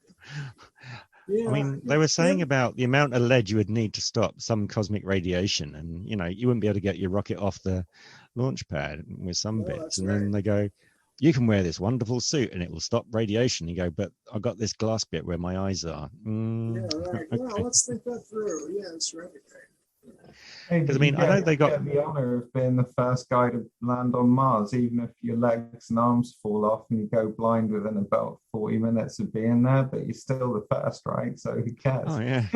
Yeah, I mean, they were saying about the amount of lead you would need to stop some cosmic radiation, and you wouldn't be able to get your rocket off the launch pad with some bits. And then they go, you can wear this wonderful suit and it will stop radiation. You go, but I got this glass bit where my eyes are. Yeah, right. Well, let's think that through. Yeah, that's right. Because I mean, I know they got the honor of being the first guy to land on Mars, even if your legs and arms fall off and you go blind within about 40 minutes of being there, but you're still the first, right? So who cares? Oh yeah.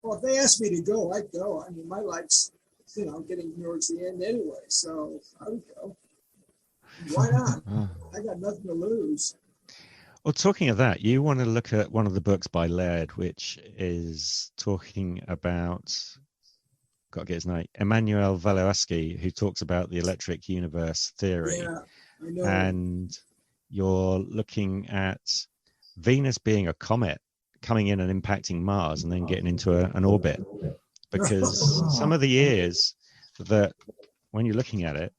Well, if they asked me to go, I'd go. I mean, my life's getting towards the end anyway, so I would go. Why not? I got nothing to lose. Well, talking of that, you want to look at one of the books by Laird, which is talking about, got to get his name, Emmanuel Volowaski, who talks about the electric universe theory. Yeah, I know. And you're looking at Venus being a comet coming in and impacting Mars and then getting into an orbit. Because some of the years that, when you're looking at it,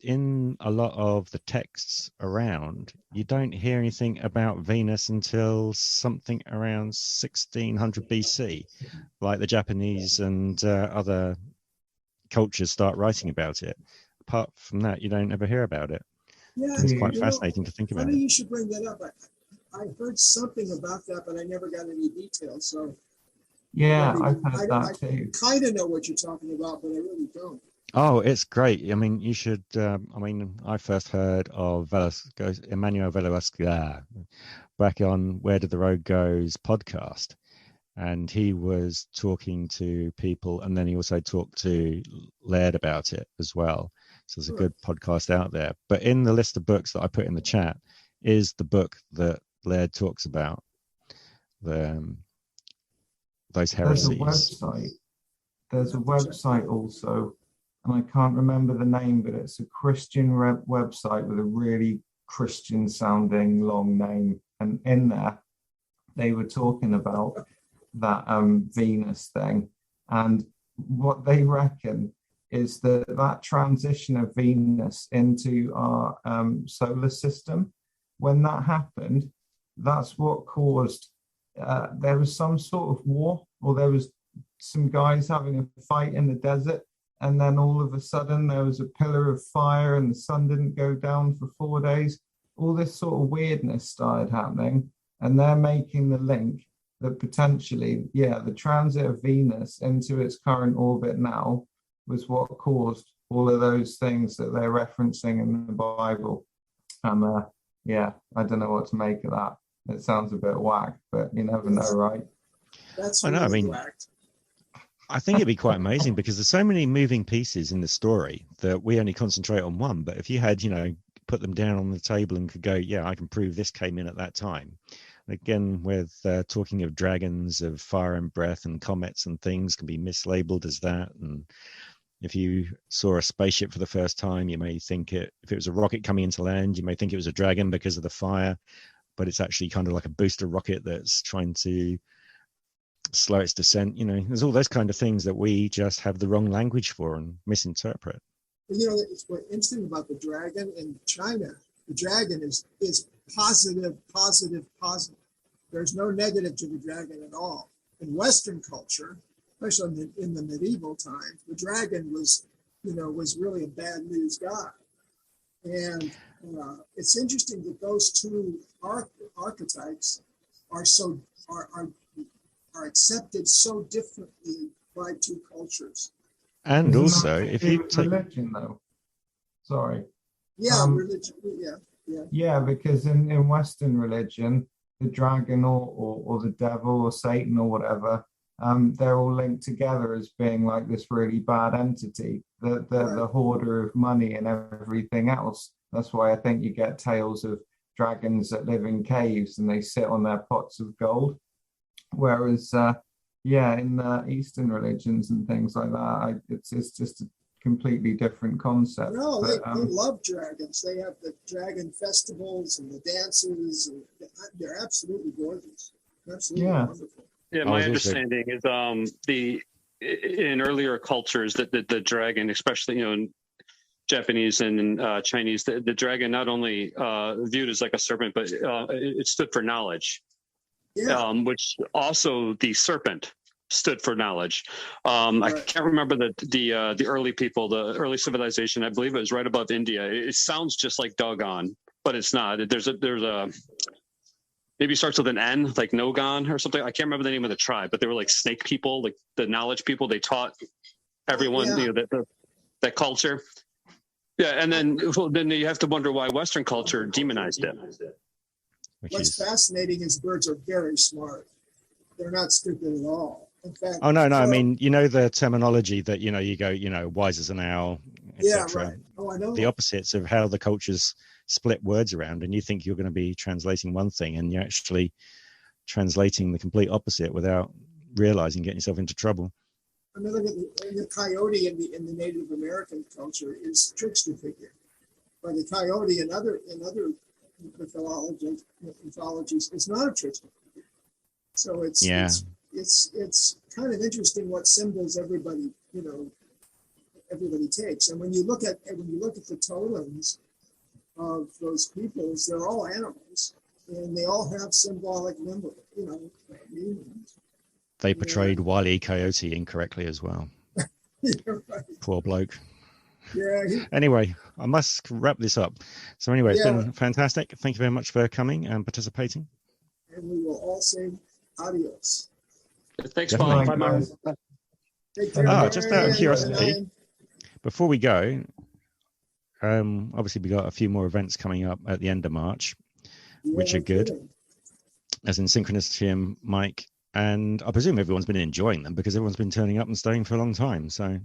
in a lot of the texts around, you don't hear anything about Venus until something around 1600 BC, like the Japanese and other cultures start writing about it. Apart from that, you don't ever hear about it. Yeah, it's quite fascinating to think about. Funny you should bring that up. I heard something about that, but I never got any details. So yeah, I've heard that too. I kind of know what you're talking about, but I really don't. Oh, it's great. I mean, you should. I first heard of Emmanuel Volowaski back on Where Did the Road Goes podcast. And he was talking to people, and then he also talked to Laird about it as well. So there's a good podcast out there. But in the list of books that I put in the chat is the book that Laird talks about, those heresies. There's a website also, and I can't remember the name, but it's a Christian website with a really Christian sounding long name. And in there, they were talking about that Venus thing. And what they reckon is that transition of Venus into our solar system, when that happened, that's what caused, there was some sort of war, or there was some guys having a fight in the desert. And then all of a sudden there was a pillar of fire and the sun didn't go down for 4 days. All this sort of weirdness started happening. And they're making the link that potentially, the transit of Venus into its current orbit now was what caused all of those things that they're referencing in the Bible. And I don't know what to make of that. It sounds a bit whack, but you never know, right? That's I know. Really I mean, whacked. I think it'd be quite amazing because there's so many moving pieces in the story that we only concentrate on one. But if you had, put them down on the table and could go, I can prove this came in at that time. Again, with talking of dragons, of fire and breath and comets and things can be mislabeled as that. And If you saw a spaceship for the first time, you may think if it was a rocket coming into land, you may think it was a dragon because of the fire, but it's actually kind of like a booster rocket that's trying to slow its descent. There's all those kind of things that we just have the wrong language for and misinterpret. It's what's interesting about the dragon in China. The dragon is positive, positive, positive. There's no negative to the dragon at all. In Western culture, especially in the medieval times, the dragon was really a bad news god. And it's interesting that those two archetypes are accepted so differently by two cultures. And also, if you take religion, though, sorry. Yeah, religion. Yeah, because in Western religion, the dragon or the devil or Satan or whatever, they're all linked together as being like this really bad entity, the hoarder of money and everything else. That's why I think you get tales of dragons that live in caves and they sit on their pots of gold. Whereas, in Eastern religions and things like that, it's just a completely different concept. No, they love dragons. They have the dragon festivals and the dances. And they're absolutely gorgeous. Absolutely wonderful. Yeah, my understanding is in earlier cultures that the dragon, especially in Japanese and Chinese, the dragon not only viewed as like a serpent, but it stood for knowledge. Yeah. Which also the serpent stood for knowledge. I can't remember the early people, the early civilization. I believe it was right above India. It sounds just like Dogon, but it's not. There's a maybe it starts with an N, like Nogon or something. I can't remember the name of the tribe, but they were like snake people, like the knowledge people. They taught everyone that culture. Yeah, and then you have to wonder why Western culture demonized it. What's fascinating is birds are very smart. They're not stupid at all. In fact, no. I mean, the terminology that you go, wise as an owl, etc. Yeah, right. Oh, I know. The opposites of how the cultures split words around, and you think you're going to be translating one thing, and you're actually translating the complete opposite without realizing, getting yourself into trouble. I mean, look at the coyote in the Native American culture is trickster figure, but the coyote in other mythologies is not a trickster figure. So it's kind of interesting what symbols everybody takes. And when you look at the totems of those peoples, they're all animals, and they all have symbolic meanings. They portrayed Wile E. Coyote incorrectly as well. Right. Poor bloke. Yeah. Anyway, I must wrap this up. So anyway, it's been fantastic. Thank you very much for coming and participating. And we will all say adios. Thanks, Paul. Bye, Mark. Just out of curiosity, before we go, obviously we got a few more events coming up at the end of March, which are good, as in Synchronicity and Mike. And I presume everyone's been enjoying them because everyone's been turning up and staying for a long time. So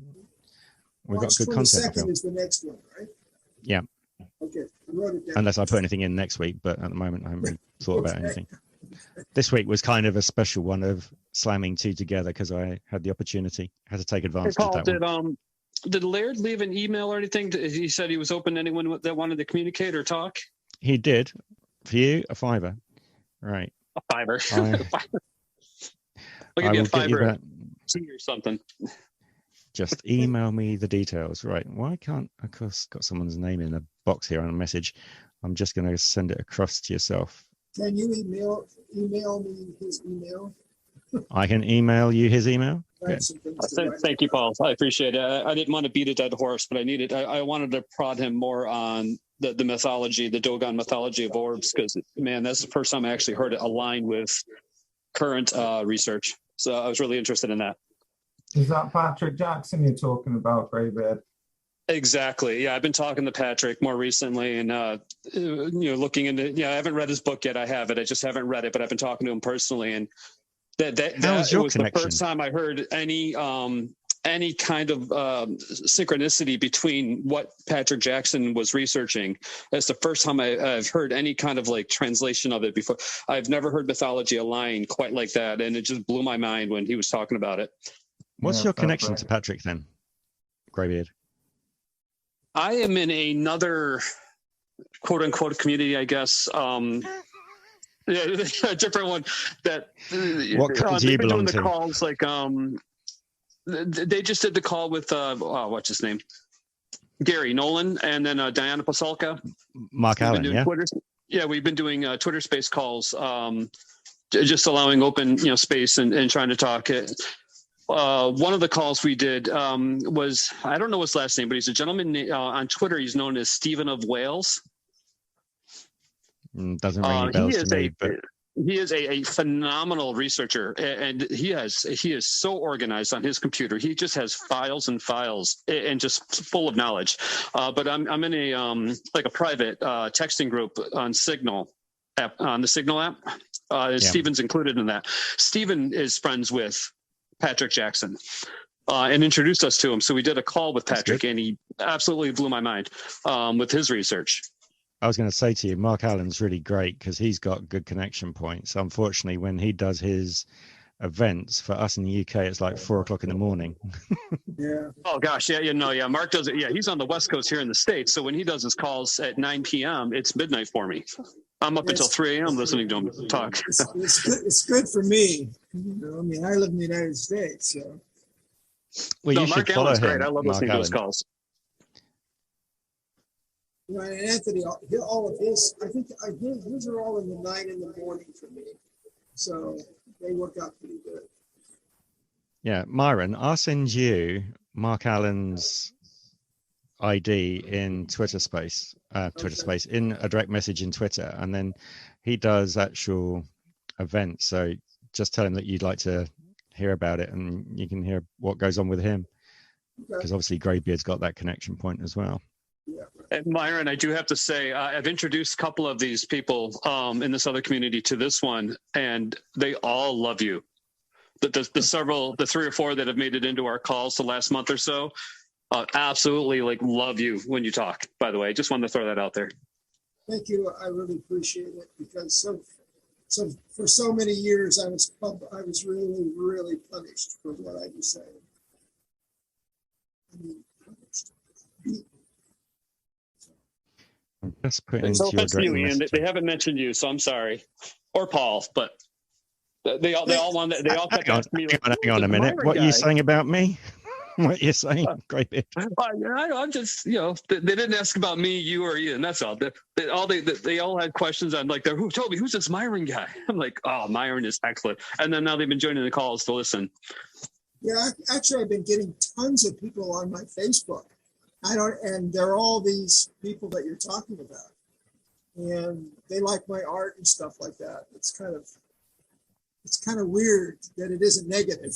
we've got good content. March 22nd is the next one, right? Yeah. Okay, I wrote it down. Unless I put anything in next week, but at the moment I haven't really thought about anything. This week was kind of a special one of slamming two together because I had the opportunity, had to take advantage of that one. Did Laird leave an email or anything? He said he was open to anyone that wanted to communicate or talk? He did. For you, a $5. Right. A $5. I'll give you a $5 or something. Just email me the details. Right. Why can't, of course, got someone's name in a box here on a message. I'm just going to send it across to yourself. Can you email me his email? I can email you his email. Thank you, Paul. I appreciate it. I didn't want to beat a dead horse, but I wanted to prod him more on the mythology, the Dogon mythology of orbs, because, man, that's the first time I actually heard it aligned with current research. So I was really interested in that. Is that Patrick Jackson you're talking about, Greybeard? Exactly. Yeah, I've been talking to Patrick more recently, and looking into. Yeah, I haven't read his book yet. I have it. I just haven't read it, but I've been talking to him personally, and that was the first time I heard any kind of synchronicity between what Patrick Jackson was researching. That's the first time I've heard any kind of like translation of it before. I've never heard mythology align quite like that, and it just blew my mind when he was talking about it. What's your connection to Patrick then? Greybeard? I am in another quote unquote community, I guess. Yeah, a different one that What cult do you they've been belong doing the to? calls like they just did the call with what's his name? Gary Nolan and then Diana Pasulka. Mark Allen, yeah. Twitter, yeah, we've been doing Twitter space calls, just allowing open space and trying to talk. One of the calls we did was, I don't know his last name, but he's a gentleman on Twitter. He's known as Stephen of Wales. Doesn't ring any bells to me, but he is a phenomenal researcher, and he is so organized on his computer. He just has files and files and just full of knowledge. But I'm in a like a private texting group on Signal app, on the Signal app. Stephen's included in that. Stephen is friends with Patrick Jackson and introduced us to him. So we did a call with Patrick, and he absolutely blew my mind with his research. I was going to say to you, Mark Allen's really great because he's got good connection points. Unfortunately, when he does his events for us in the UK, it's like 4 o'clock in the morning. Yeah. Oh gosh, yeah. Mark does it. Yeah, he's on the West Coast here in the States. So when he does his calls at 9 p.m., it's midnight for me. I'm up until 3 a.m. listening to him talk. It's good for me. I mean, I live in the United States, so. Well, you should follow him. Great. I love listening to his calls. Right, and Anthony, all of his, I think his are all in the 9 in the morning for me, so they work out pretty good. Yeah, Myron, I'll send you Mark Allen's ID in Twitter Space, in a direct message in Twitter, and then he does actual events. So just tell him that you'd like to hear about it, and you can hear what goes on with him, because obviously Greybeard's got that connection point as well. Yeah. And Myron, I do have to say, I've introduced a couple of these people in this other community to this one, and they all love you. The 3 or 4 that have made it into our calls the last month or so, absolutely love you when you talk. By the way, just wanted to throw that out there. Thank you. I really appreciate it, because so for so many years I was really, really punished for what I was saying. I mean, punished. Just put into So your that's you, direct Ian. message. They haven't mentioned you, so I'm sorry, or Paul, but they all kept asking me. Hang on a minute. What are you saying about me? What are you saying? Greybeard? I'm just, they didn't ask about me, you, or Ian. That's all. They all had questions on Toby, who's this Myron guy? I'm like, oh, Myron is excellent. And then now they've been joining the calls to listen. Yeah, actually, I've been getting tons of people on my Facebook. And they're all these people that you're talking about, and they like my art and stuff like that. It's kind of weird that it isn't negative.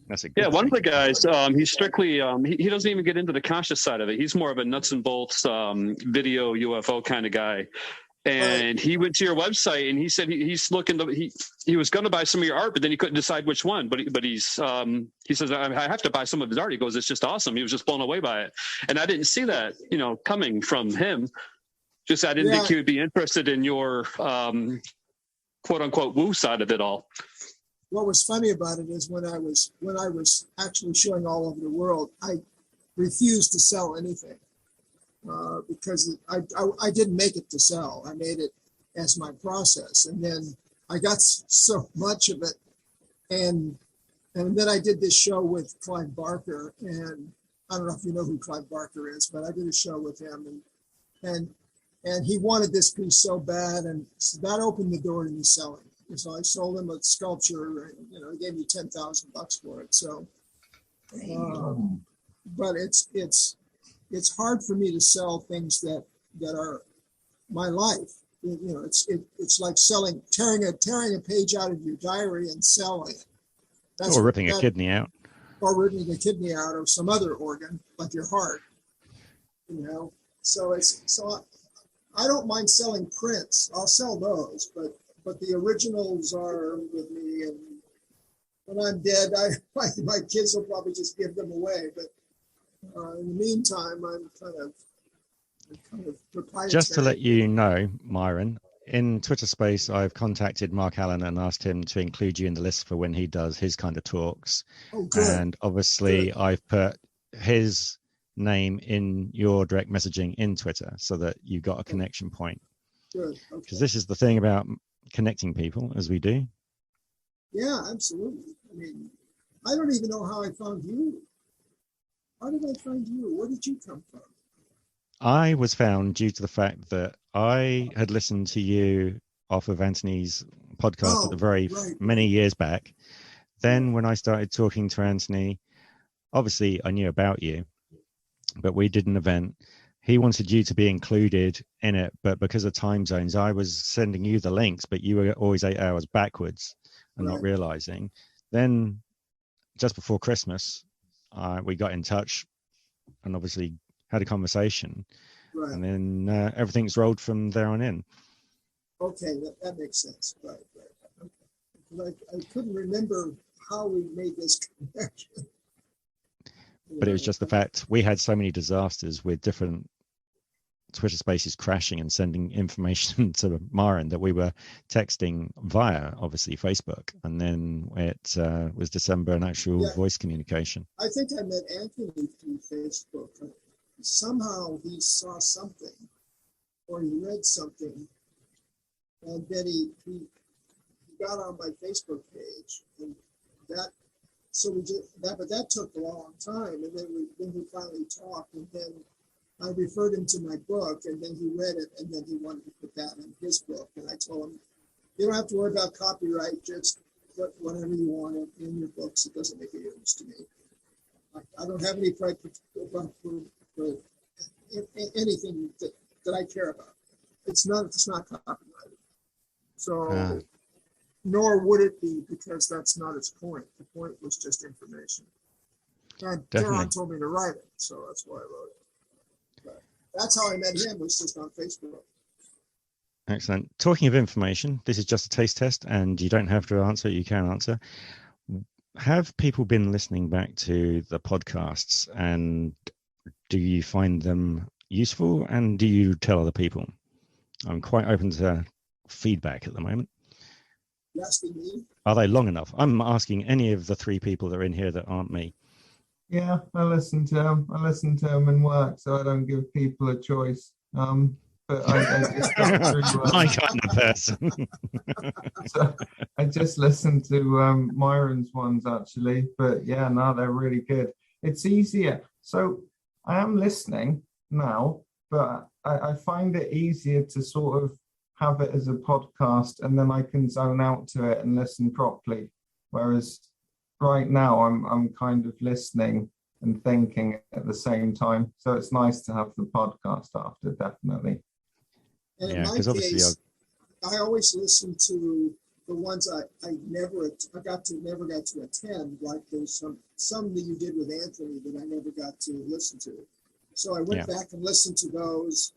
That's a good one of thing. the guys, he's strictly, he doesn't even get into the conscious side of it. He's more of a nuts and bolts video UFO kind of guy. And he went to your website and he said he's looking to, he was going to buy some of your art, but then he couldn't decide which one. But he says, I have to buy some of his art. He goes, it's just awesome. He was just blown away by it. And I didn't see that, coming from him. Just, I didn't think he would be interested in your quote unquote woo side of it all. What was funny about it is when I was actually showing all over the world, I refused to sell anything. Because I didn't make it to sell. I made it as my process. And then I got so much of it. And then I did this show with Clive Barker. And I don't know if you know who Clive Barker is, but I did a show with him. And he wanted this piece so bad. And so that opened the door to me selling. And so I sold him a sculpture. And, he gave me $10,000 for it. So, but it's hard for me to sell things that are my life. It's like tearing a page out of your diary and selling it. Or ripping a kidney out. Or ripping a kidney out of some other organ, like your heart. So I don't mind selling prints. I'll sell those, but the originals are with me. And when I'm dead, my kids will probably just give them away. But in the meantime, I'm kind of proprietary. Just to let you know, Myron, in Twitter Space, I've contacted Mark Allen and asked him to include you in the list for when he does his kind of talks. Oh, good. And obviously, Good. I've put his name in your direct messaging in Twitter so that you got a connection point. Good. Because this is the thing about connecting people, as we do. Yeah, absolutely. I mean, I don't even know how I found you. How did I find you? Where did you come from? I was found due to the fact that I had listened to you off of Anthony's podcast at the very many years back. Then when I started talking to Anthony, obviously I knew about you, but we did an event. He wanted you to be included in it, but because of time zones, I was sending you the links, but you were always 8 hours backwards and not realizing. Then just before Christmas, we got in touch and obviously had a conversation. Right. And then everything's rolled from there on in. Okay, that makes sense. Right. Okay. I couldn't remember how we made this connection. But it was just the fact we had so many disasters with different Twitter spaces crashing and sending information to Myron that we were texting via, obviously, Facebook. And then it was December and actual voice communication. I think I met Anthony through Facebook. Somehow he saw something or he read something, and then he got on my Facebook page, and that but that took a long time, and then we finally talked, and then I referred him to my book, and then he read it, and then he wanted to put that in his book, and I told him, you don't have to worry about copyright, just put whatever you want in your books. It doesn't make a difference to me. I don't have any pride for anything that I care about. It's not copyrighted. So, nor would it be, because that's not its point. The point was just information. And Caron told me to write it, so that's why I wrote it. But that's how I met him, was just on Facebook. Excellent. Talking of information, this is just a taste test, and you don't have to answer, you can answer. Have people been listening back to the podcasts, and do you find them useful, and do you tell other people? I'm quite open to feedback at the moment. You asking me? Are they long enough? I'm asking any of the three people that are in here that aren't me. Yeah, I listen to them. I listen to them in work, so I don't give people a choice. But I just go through, my kind of person. So I just listen to Myron's ones, actually. But yeah, no, they're really good. It's easier. So I am listening now, but I find it easier to sort of have it as a podcast, and then I can zone out to it and listen properly. Whereas right now I'm kind of listening and thinking at the same time. So it's nice to have the podcast after, definitely. And in my case, I always listen to the ones I never got to attend, like there's some that you did with Anthony that I never got to listen to. So I went back and listened to those.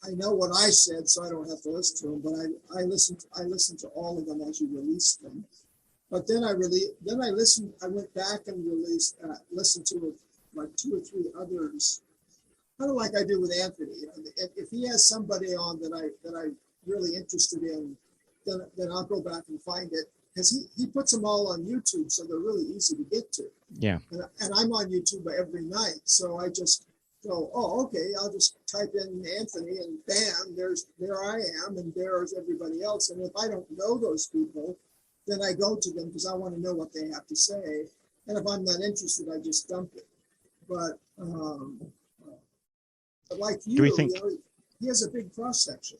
I know what I said, so I don't have to listen to them, but I listened to all of them as you released them. But then I went back and listened to like 2 or 3 others, kind of like I do with Anthony. You know, if he has somebody on that I'm really interested in, then I'll go back and find it, because he puts them all on YouTube, so they're really easy to get to. Yeah. And I'm on YouTube every night, so I just go, oh, okay, I'll just type in Anthony, and bam, there I am, and there's everybody else. And if I don't know those people, then I go to them because I want to know what they have to say. And if I'm not interested, I just dump it. But like you, he has a big cross section.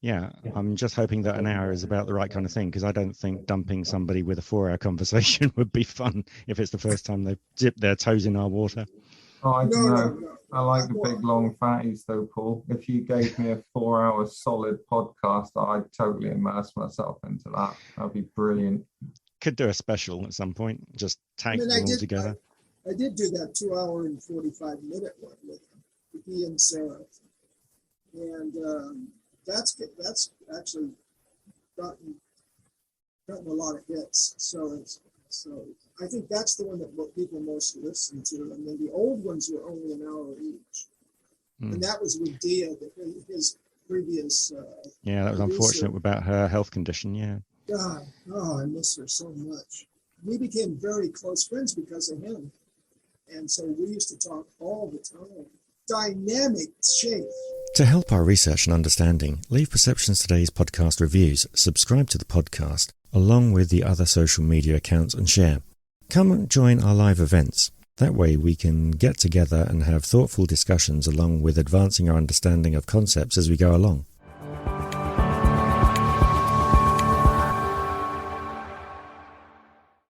Yeah, I'm just hoping that an hour is about the right kind of thing, because I don't think dumping somebody with a 4-hour conversation would be fun if it's the first time they've dipped their toes in our water. Oh, I don't know. I like the big long fatties though, Paul. If you gave me a 4-hour solid podcast, I'd totally immerse myself into that. That'd be brilliant. Could do a special at some point, just tag them all together. I did do that 2-hour and 45-minute one with he and Sarah. And that's actually gotten a lot of hits. So I think that's the one that people most listen to. And then the old ones were only an hour each. And that was with Dia. previous. Yeah, that was unfortunate about her health condition. Yeah. God, oh, I miss her so much. We became very close friends because of him. And so we used to talk all the time. Dynamic shape. To help our research and understanding, leave Perceptions Today's podcast reviews, subscribe to the podcast, along with the other social media accounts, and share. Come and join our live events. That way we can get together and have thoughtful discussions along with advancing our understanding of concepts as we go along.